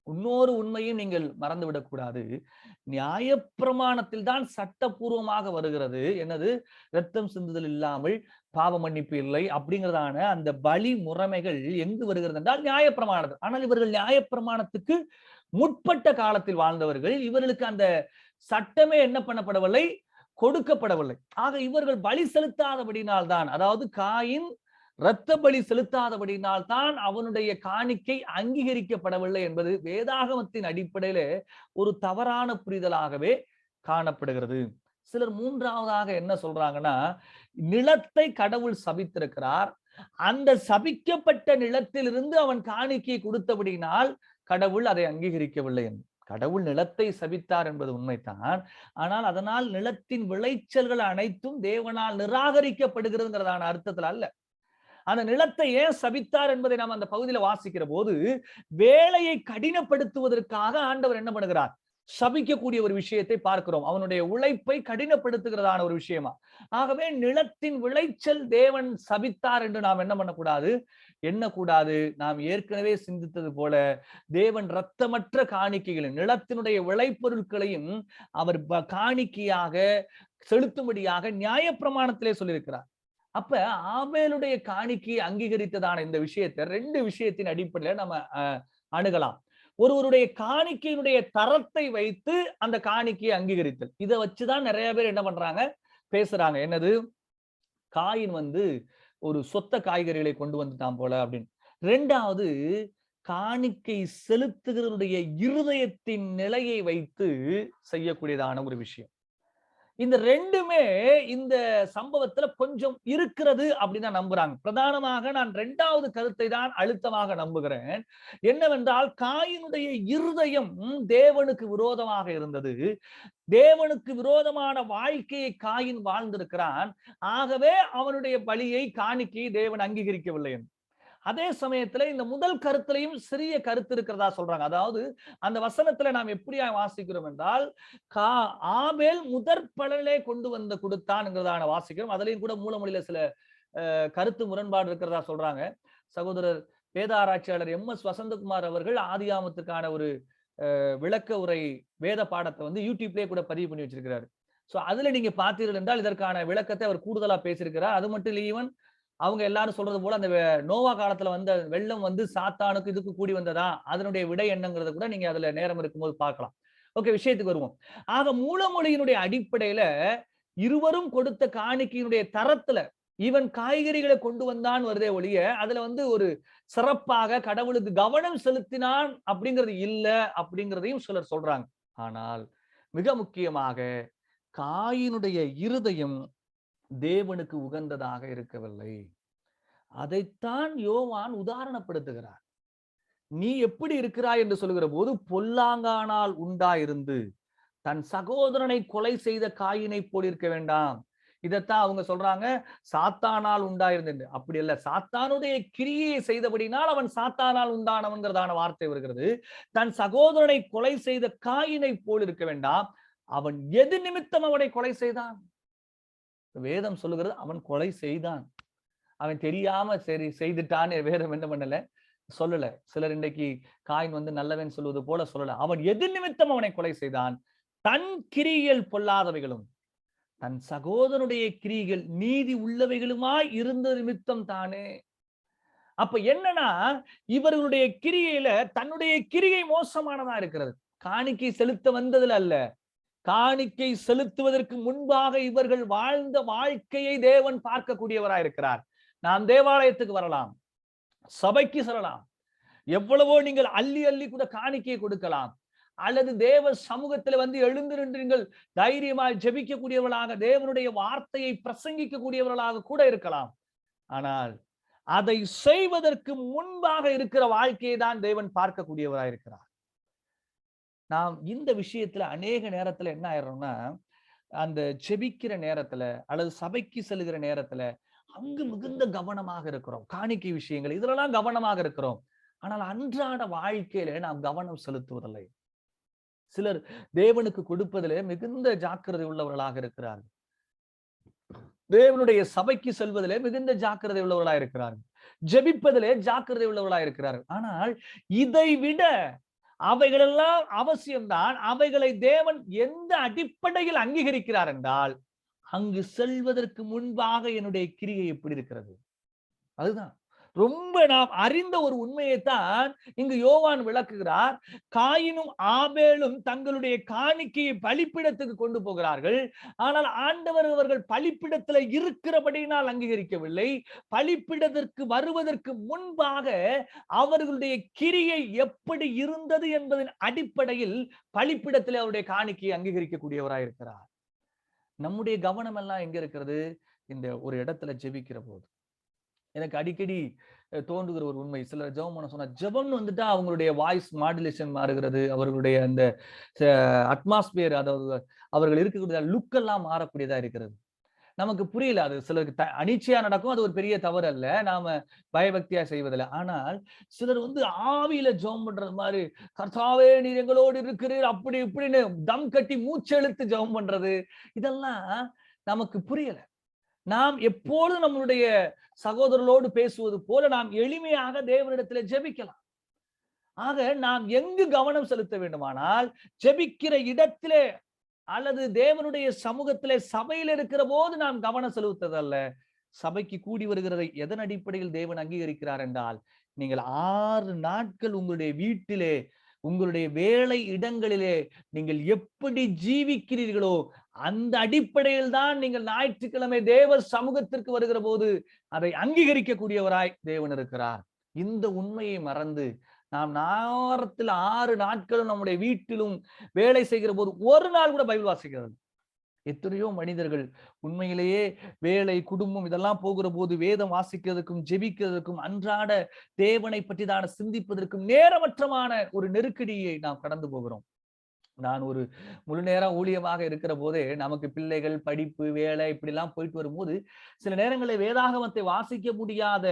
இன்னொரு உண்மையும் நீங்கள் மறந்துவிடக் கூடாது. நியாயப்பிரமாணத்தில் தான் சட்டப்பூர்வமாக வருகிறது. என்னது? இரத்தம் சிந்துதல் இல்லாமல் பாவ மன்னிப்பு இல்லை அப்படிங்கிறதான அந்த பலி முறைமைகள் எங்கு வருகிறது என்றால் நியாயப்பிரமாணத்தில். ஆனால் இவர்கள் நியாயப்பிரமாணத்துக்கு முற்பட்ட காலத்தில் வாழ்ந்தவர்கள். இவர்களுக்கு அந்த சட்டமே என்ன பண்ணப்படவில்லை, கொடுக்கப்படவில்லை. ஆக இவர்கள் பலி செலுத்தாதபடினால்தான், அதாவது காயின் இரத்த பலி செலுத்தாதபடினால் தான் அவனுடைய காணிக்கை அங்கீகரிக்கப்படவில்லை என்பது வேதாகமத்தின் அடிப்படையிலே ஒரு தவறான புரிதலாகவே காணப்படுகிறது. சிலர் மூன்றாவதாக என்ன சொல்றாங்கன்னா, நிலத்தை கடவுள் சபித்திருக்கிறார், அந்த சபிக்கப்பட்ட நிலத்திலிருந்து அவன் காணிக்கை கொடுத்தபடினால் கடவுள் அதை அங்கீகரிக்கவில்லை என்று. கடவுள் நிலத்தை சபித்தார் என்பது உண்மைதான். ஆனால் அதனால் நிலத்தின் விளைச்சல்கள் அனைத்தும் தேவனால் நிராகரிக்கப்படுகிறதுங்கிறதான அர்த்தத்தில் அல்ல. அந்த நிலத்தை ஏன் சபித்தார் என்பதை நாம் அந்த பகுதியில வாசிக்கிற போது, வேலையை கடினப்படுத்துவதற்காக ஆண்டவர் என்ன பண்ணுகிறார், சபிக்கக்கூடிய ஒரு விஷயத்தை பார்க்கிறோம். அவனுடைய உழைப்பை கடினப்படுத்துகிறதான ஒரு விஷயமா. ஆகவே நிலத்தின் விளைச்சல் தேவன் சபித்தார் என்று நாம் என்ன பண்ணக்கூடாது, எண்ணக்கூடாது. நாம் ஏற்கனவே சிந்தித்தது போல தேவன் இரத்தமற்ற காணிக்கைகளையும் நிலத்தினுடைய விளைபொருட்களையும் அவர் காணிக்கையாக செலுத்தும்படியாக நியாயப்பிரமாணத்திலே சொல்லியிருக்கிறார். அப்ப ஆபேலுடைய காணிக்கையை அங்கீகரித்ததான இந்த விஷயத்தை 2 விஷயத்தின் அடிப்படையில நம்ம அணுகலாம். ஒருவருடைய காணிக்கையினுடைய தரத்தை வைத்து அந்த காணிக்கையை அங்கீகரித்தல், இதை வச்சுதான் நிறைய பேர் என்ன பண்றாங்க, பேசுறாங்க. என்னது, காயின் ஒரு சொத்த காய்கறிகளை கொண்டு வந்துட்டான் போல அப்படின்னு. 2வது, காணிக்கை செலுத்துகிறவருடைய இருதயத்தின் நிலையை வைத்து செய்யக்கூடியதான ஒரு விஷயம். இந்த 2மே இந்த சம்பவத்துல கொஞ்சம் இருக்கிறது அப்படின்னு நம்புறாங்க. பிரதானமாக நான் 2வது கருத்தை தான் அழுத்தமாக நம்புகிறேன். என்னவென்றால், காயினுடைய இருதயம் தேவனுக்கு விரோதமாக இருந்தது. தேவனுக்கு விரோதமான வாழ்க்கையை காயின் வாழ்ந்திருக்கிறான். ஆகவே அவனுடைய பலியை, காணிக்கையை தேவன் அங்கீகரிக்கவில்லை. அதே சமயத்துல இந்த முதல் கருத்திலையும் சிறிய கருத்து இருக்கிறதா சொல்றாங்க. அதாவது அந்த வசனத்துல நாம் எப்படியா வாசிக்கிறோம் என்றால், ஆபேல் முதற் பலனை கொண்டு வந்து கொடுத்தான்ங்கிறதான வாசிக்கிறோம். அதுலயும் கூட மூலமொழியில சில கருத்து முரண்பாடு இருக்கிறதா சொல்றாங்க. சகோதரர் வேத ஆராய்ச்சியாளர் MS வசந்தகுமார் அவர்கள் ஆதியாமத்துக்கான ஒரு விளக்க உரை வேத பாடத்தை யூடியூப்லயே கூட பதிவு பண்ணி வச்சிருக்கிறாரு. சோ அதுல நீங்க பார்த்தீர்கள் என்றால் இதற்கான விளக்கத்தை அவர் கூடுதலா பேசியிருக்கிறார். அது மட்டும் இல்லை, ஈவன் அவங்க எல்லாரும் சொல்றது போல அந்த நோவா காலத்துல வந்த வெள்ளம் சாத்தானுக்கு இதுக்கு கூடி வந்ததா, அதனுடைய விடை என்னங்கிறத கூட நீங்க அதுல நேரம் இருக்கும்போது பார்க்கலாம். ஓகே, விஷயத்துக்கு வருவோம். ஆக மூலமொழியினுடைய அடிப்படையில இருவரும் கொடுத்த காணிக்கையினுடைய தரத்துல ஈவன் காய்கறிகளை கொண்டு வந்தான் வருதே ஒழிய, அதுல ஒரு சிறப்பாக கடவுளுக்கு கவனம் செலுத்தினான் அப்படிங்கிறது இல்ல அப்படிங்கிறதையும் சிலர் சொல்றாங்க. ஆனால் மிக முக்கியமாக காயினுடைய இருதயம் தேவனுக்கு உகந்ததாக இருக்கவில்லை. அதைத்தான் யோவான் உதாரணப்படுத்துகிறார். நீ எப்படி இருக்கிறாய் என்று சொல்லுகிற போது, பொல்லாங்கானால் உண்டாயிருந்து தன் சகோதரனை கொலை செய்த காயினை போல் இருக்க வேண்டாம். இதைத்தான் அவங்க சொல்றாங்க, சாத்தானால் உண்டாயிருந்து. அப்படி அல்ல, சாத்தானுடைய கிரியை செய்தபடினால் அவன் சாத்தானால் உண்டானவன்கிறதான வார்த்தை வருகிறது. தன் சகோதரனை கொலை செய்த காயினை போல் இருக்க வேண்டாம். அவன் எது நிமித்தம் அவனை கொலை செய்தான்? வேதம் சொல்லுகிறது அவன் கொலை செய்தான். அவன் தெரியாம சரி செய்துட்டான்னு வேதம் என்ன பண்ணல, சொல்லல. சிலர் இன்றைக்கு காயின் நல்லவன் சொல்வது போல சொல்லல. அவன் எது நிமித்தம் அவனை கொலை செய்தான்? தன் கிரிகள் பொல்லாதவைகளும் தன் சகோதரனுடைய கிரிகள் நீதி உள்ளவைகளுமாய் இருந்த நிமித்தம் தானே. அப்ப என்னன்னா, இவர்களுடைய கிரியையில தன்னுடைய கிரியை மோசமானதா இருக்கிறது. காணிக்கை செலுத்த வந்ததுல அல்ல, காணிக்கை செலுத்துவதற்கு முன்பாக இவர்கள் வாழ்ந்த வாழ்க்கையை தேவன் பார்க்கக்கூடியவராயிருக்கிறார். நாம் தேவாலயத்துக்கு வரலாம், சபைக்கு செல்லலாம், எவ்வளவோ நீங்கள் அள்ளி அள்ளி கூட காணிக்கையை கொடுக்கலாம், அல்லது தேவ சமூகத்துல எழுந்து நின்று நீங்கள் தைரியமாய் ஜெபிக்கக்கூடியவர்களாக தேவனுடைய வார்த்தையை பிரசங்கிக்கக்கூடியவர்களாக கூட இருக்கலாம். ஆனால் அதை செய்வதற்கு முன்பாக இருக்கிற வாழ்க்கையை தான் தேவன் பார்க்கக்கூடியவராயிருக்கிறார். நாம் இந்த விஷயத்துல அநேக நேரத்துல என்ன ஆயிடுறோம்னா, அந்த ஜெபிக்கிற நேரத்துல அல்லது சபைக்கு செல்கிற நேரத்துல அங்கு மிகுந்த கவனமாக இருக்கிறோம். காணிக்கை விஷயங்கள் இதெல்லாம் கவனமாக இருக்கிறோம். ஆனால் அன்றாட வாழ்க்கையில நாம் கவனம் செலுத்துவதில்லை. சிலர் தேவனுக்கு கொடுப்பதிலே மிகுந்த ஜாக்கிரதை உள்ளவர்களாக இருக்கிறார்கள். தேவனுடைய சபைக்கு செல்வதிலே மிகுந்த ஜாக்கிரதை உள்ளவர்களாக இருக்கிறார்கள். ஜெபிப்பதிலே ஜாக்கிரதை உள்ளவர்களாக இருக்கிறார்கள். ஆனால் இதை விட அவைகளெல்லாம் அவசியம்தான். அவைகளை தேவன் எந்த அடிப்படையில் அங்கீகரிக்கிறார் என்றால், அங்கு செல்வதற்கு முன்பாக என்னுடைய கிரியை எப்படி இருக்கிறது, அதுதான். ரொம்ப நாம் அறிந்த ஒரு உண்மையைத்தான் இங்கு யோவான் விளக்குகிறார். காயினும் ஆபேலும் தங்களுடைய காணிக்கையை பலிப்பிடத்துக்கு கொண்டு போகிறார்கள். ஆனால் ஆண்டவர் அவர்கள் பலிப்பிடத்துல இருக்கிறபடியினால் அங்கீகரிக்கவில்லை. பலிப்பிடத்திற்கு வருவதற்கு முன்பாக அவர்களுடைய கிரியை எப்படி இருந்தது என்பதன் அடிப்படையில் பலிப்பிடத்தில் அவருடைய காணிக்கையை அங்கீகரிக்கக்கூடியவராய் இருக்கிறார். நம்முடைய கவனம் எல்லாம் எங்க இருக்கிறது? இந்த ஒரு இடத்துல ஜெபிக்கிற போது எனக்கு அடிக்கடி தோன்றுகிற ஒரு உண்மை, சிலர் ஜெபம் பண்ண சொன்னா ஜெபம்னு வந்துட்டா அவங்களுடைய வாய்ஸ் மாடுலேஷன் மாறுகிறது, அவர்களுடைய அந்த அட்மாஸ்பியர், அதாவது அவர்கள் இருக்கக்கூடிய லுக் எல்லாம் மாறக்கூடியதா இருக்கிறது. நமக்கு புரியல. அது சிலருக்கு அனிச்சையா நடக்கும். அது ஒரு பெரிய தவறு அல்ல, நாம பயபக்தியா செய்வதில்லை. ஆனால் சிலர் ஆவியில ஜெபம் பண்றது மாதிரி, கர்த்தாவே நீர் எங்களோடு இருக்கிறீர் அப்படி இப்படின்னு தம் கட்டி மூச்செழுத்து ஜெபம் பண்றது, இதெல்லாம் நமக்கு புரியல. நாம் எப்போதும் நம்மளுடைய சகோதரர்களோடு பேசுவது போல நாம் எளிமையாக தேவனிடத்தில் ஜெபிக்கலாம். ஆக நாம் எங்கு கவனம் செலுத்த வேண்டுமானால், ஜெபிக்கிற இடத்திலே அல்லது தேவனுடைய சமூகத்திலே சபையில் இருக்கிற போது நாம் கவனம் செலுத்துவதல்ல. சபைக்கு கூடி வருகிறதை எதன் அடிப்படையில் தேவன் அங்கீகரிக்கிறார் என்றால், நீங்கள் 6 நாட்கள் உங்களுடைய வீட்டிலே, உங்களுடைய வேலை இடங்களிலே நீங்கள் எப்படி ஜீவிக்கிறீர்களோ அந்த அடிப்படையில் தான் நீங்கள் ஞாயிற்றுக்கிழமை தேவ சமூகத்திற்கு வருகிற போது அதை அங்கீகரிக்கக்கூடியவராய் தேவன் இருக்கிறார். இந்த உண்மையை மறந்து நாம் வாரத்தில் 6 நாட்களும் நம்முடைய வீட்டிலும் வேலை செய்கிற போது ஒரு நாள் கூட பைபிள் வாசிக்கிறது. எத்தனையோ மனிதர்கள் உண்மையிலேயே வேலை, குடும்பம் இதெல்லாம் போகிற போது வேதம் வாசிக்கிறதுக்கும் ஜெபிக்கிறதுக்கும் அன்றாட தேவனை பற்றிதான சிந்திப்பதற்கும் நேரமற்றமான ஒரு நெருக்கடியை நாம் கடந்து போகிறோம். நான் ஒரு முழு நேரம் ஊழியமாக இருக்கிற போதே நமக்கு பிள்ளைகள், படிப்பு, வேலை இப்படி எல்லாம் போயிட்டு வரும்போது சில நேரங்களில் வேதாகமத்தை வாசிக்க முடியாத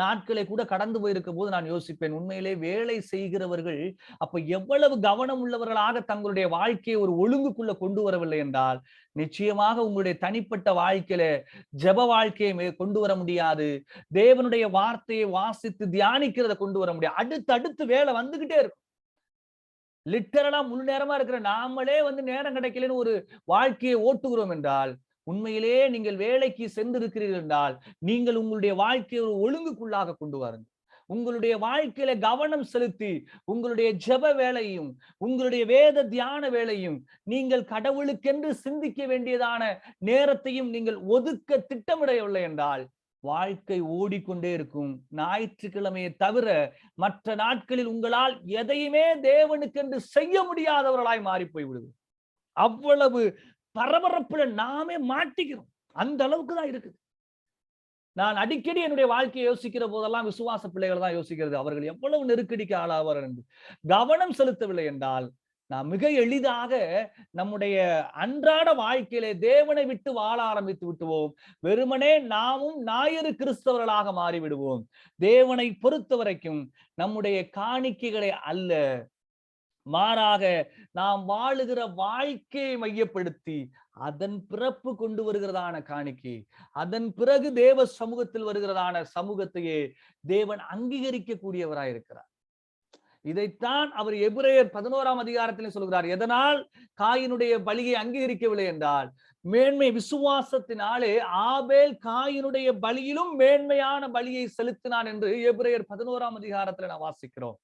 நாட்களை கூட கடந்து போயிருக்கும் போது நான் யோசிப்பேன், உண்மையிலே வேலை செய்கிறவர்கள் அப்ப எவ்வளவு கவனம் உள்ளவர்களாக தங்களுடைய வாழ்க்கையை ஒரு ஒழுங்குக்குள்ள கொண்டு வரவில்லை என்றால், நிச்சயமாக உங்களுடைய தனிப்பட்ட வாழ்க்கையில ஜெப வாழ்க்கையை கொண்டு வர முடியாது. தேவனுடைய வார்த்தையை வாசித்து தியானிக்கிறத கொண்டு வர முடியாது. அடுத்து வேலை வந்துகிட்டே இருக்கும். லிட்டரலா முழு நேரமா இருக்கிற நாமளே நேரம் கிடைக்கலன்னு ஒரு வாழ்க்கையை ஓட்டுகிறோம் என்றால், உண்மையிலே நீங்கள் வேலைக்கு சென்றிருக்கிறீர்கள் என்றால், நீங்கள் உங்களுடைய வாழ்க்கையை ஒரு ஒழுங்குக்குள்ளாக கொண்டு வாருங்கள். உங்களுடைய வாழ்க்கையில கவனம் செலுத்தி உங்களுடைய ஜெப வேலையும் உங்களுடைய வேத தியான வேலையும் நீங்கள் கடவுளுக்கென்று சிந்திக்க வேண்டியதான நேரத்தையும் நீங்கள் ஒதுக்க திட்டமிடவில்லை என்றால், வாழ்க்கை ஓடிக்கொண்டே இருக்கும். ஞாயிற்றுக்கிழமையை தவிர மற்ற நாட்களில் உங்களால் எதையுமே தேவனுக்கென்று செய்ய முடியாதவர்களாய் மாறி போய் விடுது. அவ்வளவு பரபரப்புல நாமே மாட்டிக்கிறோம். அந்த அளவுக்கு தான் இருக்குது. நான் அடிக்கடி என்னுடைய வாழ்க்கையை யோசிக்கிற போதெல்லாம் விசுவாச பிள்ளைகள் தான் யோசிக்கிறது, அவர்கள் எவ்வளவு நெருக்கடிக்கு ஆளாவார் என்று. கவனம் செலுத்தவில்லை என்றால் நாம் மிக எளிதாக நம்முடைய அன்றாட வாழ்க்கையிலே தேவனை விட்டு வாழ ஆரம்பித்து விட்டுவோம். வெறுமனே நாமும் ஞாயிறு கிறிஸ்தவர்களாக மாறிவிடுவோம். தேவனை பொறுத்த வரைக்கும் நம்முடைய காணிக்கைகளை அல்ல, மாறாக நாம் வாழுகிற வாழ்க்கையை மையப்படுத்தி அதன் பிறப்பு கொண்டு வருகிறதான காணிக்கை, அதன் பிறகு தேவ சமூகத்தில் வருகிறதான சமூகத்தையே தேவன் அங்கீகரிக்க கூடியவராயிருக்கிறார். இதைத்தான் அவர் எபிரேயர் 11ஆம் அதிகாரத்திலே சொல்கிறார். எதனால் காயினுடைய பலியை அங்கீகரிக்கவில்லை என்றால், மேன்மை விசுவாசத்தினாலே ஆபேல் காயினுடைய பலியிலும் மேன்மையான பலியை செலுத்தினான் என்று எபிரேயர் 11ஆம் அதிகாரத்துல நான் வாசிக்கிறோம்.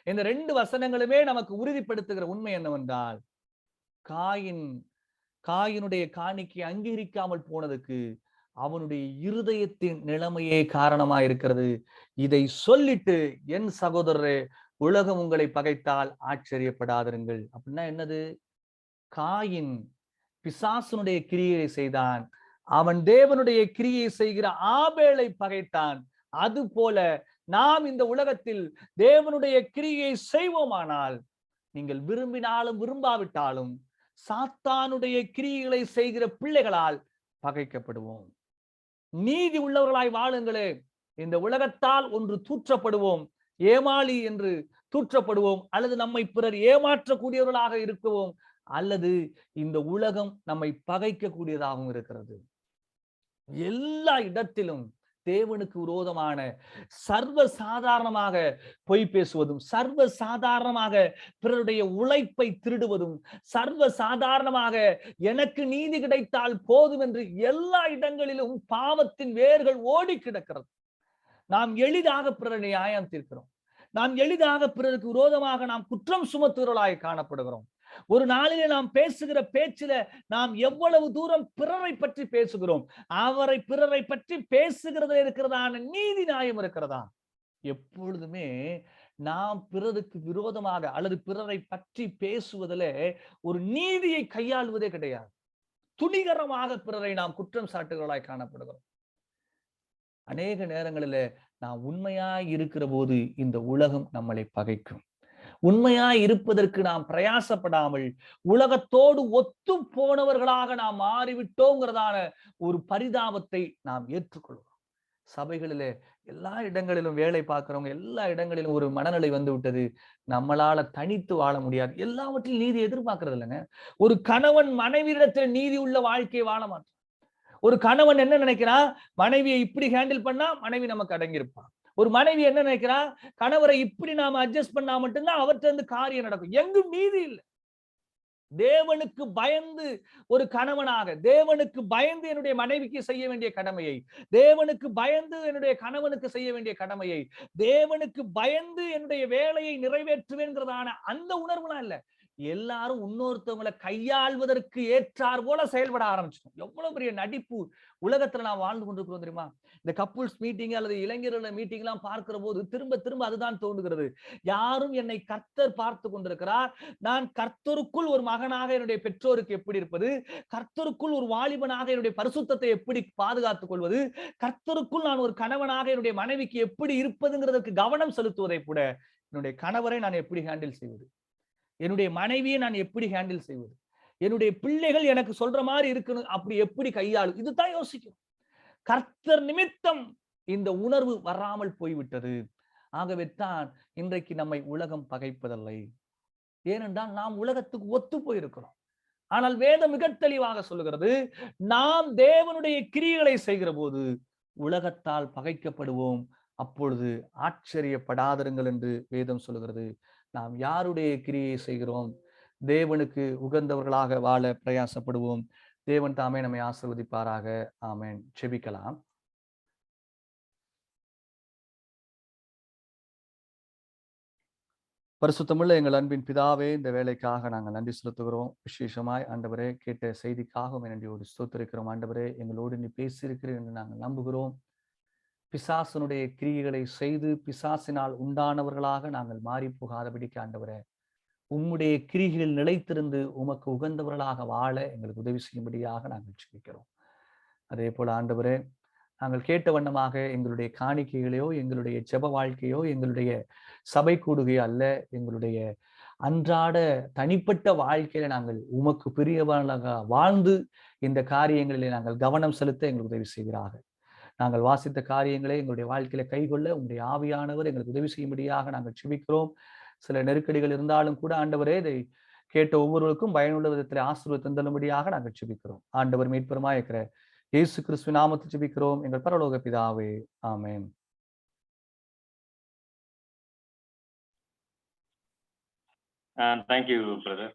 இந்த 2 வசனங்களுமே நமக்கு உறுதிப்படுத்துகிற உண்மை என்னவென்றால், காயினுடைய காணிக்கை அங்கீகரிக்காமல் போனதுக்கு அவனுடைய இருதயத்தின் நிலைமையே காரணமா இருக்கிறது. இதை சொல்லிட்டு, என் சகோதரரே, உலகம் உங்களை பகைத்தால் ஆச்சரியப்படாதிருங்கள். அப்படின்னா என்னது? காயின் பிசாசனுடைய கிரியை செய்தான், அவன் தேவனுடைய கிரியை செய்கிற ஆபேலை பகைத்தான். அது போல நாம் இந்த உலகத்தில் தேவனுடைய கிரியை செய்வோமானால், நீங்கள் விரும்பினாலும் விரும்பாவிட்டாலும் சாத்தானுடைய கிரியைகளை செய்கிற பிள்ளைகளால் பகைக்கப்படுவோம். நீதி உள்ளவர்களாய் வாழுங்களே. இந்த உலகத்தால் ஒன்று தூற்றப்படுவோம், ஏமாளி என்று தூற்றப்படுவோம், அல்லது நம்மை பிறர் ஏமாற்றக்கூடியவர்களாக இருக்குவோம், அல்லது இந்த உலகம் நம்மை பகைக்கக்கூடியதாகவும் இருக்கிறது. எல்லா இடத்திலும் தேவனுக்கு விரோதமான சர்வ சாதாரணமாக பொய் பேசுவதும், சர்வ சாதாரணமாக பிறருடைய உழைப்பை திருடுவதும், சர்வ சாதாரணமாக எனக்கு நீதி கிடைத்தால் போதும் என்று எல்லா இடங்களிலும் பாவத்தின் வேர்கள் ஓடி கிடக்கிறது. நாம் எளிதாக பிறரை நியாயம் தீர்க்கிறோம். நாம் எளிதாக பிறருக்கு விரோதமாக நாம் குற்றம் சுமத்துகிறவர்களாய் காணப்படுகிறோம். ஒரு நாளிலே நாம் பேசுகிற பேச்சில நாம் எவ்வளவு தூரம் பிறரை பற்றி பேசுகிறோம். பிறரை பற்றி பேசுகிறதுல இருக்கிறதான நீதி நியாயம் இருக்கிறதா? எப்பொழுதுமே நாம் பிறருக்கு விரோதமாக அல்லது பிறரை பற்றி பேசுவதிலே ஒரு நீதியை கையாளுவதே கிடையாது. துணிகரமாக பிறரை நாம் குற்றம் சாட்டுகளாய் காணப்படுகிறோம். அநேக நேரங்களில நாம் உண்மையாய் இருக்கிற போது இந்த உலகம் நம்மளை பகைக்கும். உண்மையாய் இருப்பதற்கு நாம் பிரயாசப்படாமல் உலகத்தோடு ஒத்து போனவர்களாக நாம் மாறிவிட்டோங்கிறதான ஒரு பரிதாபத்தை நாம் ஏற்றுக்கொள்கிறோம். சபைகளிலே எல்லா இடங்களிலும் வேலை பார்க்கிறவங்க எல்லா இடங்களிலும் ஒரு மனநிலை வந்து விட்டது, நம்மளால தனித்து வாழ முடியாது. எல்லாவற்றிலும் நீதி எதிர்பார்க்கறது இல்லைங்க. ஒரு கணவன் மனைவியிடத்தில் நீதி உள்ள வாழ்க்கையை வாழ மாட்டான். ஒரு கணவன் என்ன நினைக்கிறான், மனைவியை இப்படி ஹேண்டில் பண்ணா மனைவி நமக்கு அடங்கியிருப்பான். ஒரு மனைவி என்ன நினைக்கிறா, கணவரை இப்படி நாம அட்ஜஸ்ட் பண்ணா மட்டும்தான் அவர்கிட்ட இருந்து காரியம் நடக்கும். எங்கும் நீதி இல்லை. தேவனுக்கு பயந்து ஒரு கணவனாக, தேவனுக்கு பயந்து என்னுடைய மனைவிக்கு செய்ய வேண்டிய கடமையை, தேவனுக்கு பயந்து என்னுடைய கணவனுக்கு செய்ய வேண்டிய கடமையை, தேவனுக்கு பயந்து என்னுடைய வேலையை நிறைவேற்றுவேங்கிறதான அந்த உணர்வுலாம் இல்ல. எல்லாரும் இன்னொருத்தவங்களை கையாள்வதற்கு ஏற்றார் போல செயல்பட ஆரம்பிச்சிட்டோம். எவ்வளவு பெரிய நடிப்பு உலகத்துல நான் வாழ்ந்து கொண்டிருக்கிறோம் தெரியுமா? இந்த கப்புள்ஸ் மீட்டிங் அல்லது இளைஞர்கள் மீட்டிங் எல்லாம் பார்க்கிற போது திரும்ப திரும்ப அதுதான் தோன்றுகிறது. யாரும் என்னை கர்த்தர் பார்த்து கொண்டிருக்கிறார். நான் கர்த்தருக்குள் ஒரு மகனாக என்னுடைய பெற்றோருக்கு எப்படி இருப்பது, கர்த்தருக்குள் ஒரு வாலிபனாக என்னுடைய பரிசுத்தத்தை எப்படி பாதுகாத்துக் கொள்வது, கர்த்தருக்குள் நான் ஒரு கணவனாக என்னுடைய மனைவிக்கு எப்படி இருப்பதுங்கிறதுக்கு கவனம் செலுத்துவதை கூட, என்னுடைய கணவரை நான் எப்படி ஹேண்டில் செய்வது, என்னுடைய மனைவியை நான் எப்படி ஹேண்டில் செய்வது, என்னுடைய பிள்ளைகள் எனக்கு சொல்ற மாதிரி இருக்கணும் அப்படி எப்படி கையாளு, இதுதான் யோசிக்கும். கர்த்தர் நிமித்தம் இந்த உணர்வு வராமல் போய்விட்டது. ஆகவே தான் இன்றைக்கு நம்மை உலகம் பகைப்பதில்லை. ஏனென்றால் நாம் உலகத்துக்கு ஒத்து போயிருக்கிறோம். ஆனால் வேதம் மிக தெளிவாக சொல்லுகிறது, நாம் தேவனுடைய கிரியைகளை செய்கிற போது உலகத்தால் பகைக்கப்படுவோம். அப்பொழுது ஆச்சரியப்படாதிருங்கள் என்று வேதம் சொல்லுகிறது. நாம் யாருடைய கிரியை செய்கிறோம்? தேவனுக்கு உகந்தவர்களாக வாழ பிரயாசப்படுவோம். தேவன் தாமே நம்மை ஆசீர்வதிப்பாராக. ஆமென். ஜெபிக்கலாம். பரிசுத்தமுள்ள எங்கள் அன்பின் பிதாவே, இந்த வேலைக்காக நாங்கள் நன்றி செலுத்துகிறோம். விசேஷமாய் ஆண்டவரே, கேட்ட செய்திக்காக நன்றியோடு ஸ்தோத்திரிக்கிறோம். ஆண்டவரே, எங்களோடு நீ பேசியிருக்கிறீர் என்று நாங்கள் நம்புகிறோம். பிசாசனுடைய கிரியைகளை செய்து பிசாசினால் உண்டானவர்களாக நாங்கள் மாறி போகாதபடிக்கு ஆண்டவரே, உம்முடைய கிரிகைகள் நிலைத்திருந்து உமக்கு உகந்தவர்களாக வாழ எங்களுக்கு உதவி செய்யும்படியாக நாங்கள் ஜெபிக்கிறோம். அதே போல ஆண்டவரே, நாங்கள் கேட்ட வண்ணமாக எங்களுடைய காணிக்கைகளையோ, எங்களுடைய ஜெப வாழ்க்கையோ, எங்களுடைய சபை கூடுகையோ அல்ல, எங்களுடைய அன்றாட தனிப்பட்ட வாழ்க்கையில நாங்கள் உமக்கு பிரியவர்களாக வாழ்ந்து இந்த காரியங்களிலே நாங்கள் கவனம் செலுத்த எங்களுக்கு உதவி செய்கிறாக. நாங்கள் வாசித்த காரியங்களை எங்களுடைய வாழ்க்கையில கைகொள்ள உங்களுடைய ஆவியானவர் எங்களுக்கு உதவி செய்யும்படியாக நாங்கள் ஜெபிக்கிறோம். சில நெருக்கடிகள் இருந்தாலும் கூட ஆண்டவரே, இதை கேட்ட ஒவ்வொருவருக்கும் பயனுள்ள விதத்தில் ஆசீர்வாதம் தந்தரும்படியாக நாங்கள் ஜெபிக்கிறோம். ஆண்டவர் மீட்பருமாய் இருக்கிற இயேசு கிறிஸ்துவின் நாமத்தில் ஜெபிக்கிறோம் எங்கள் பரலோக பிதாவே. ஆமென். Thank you, brother.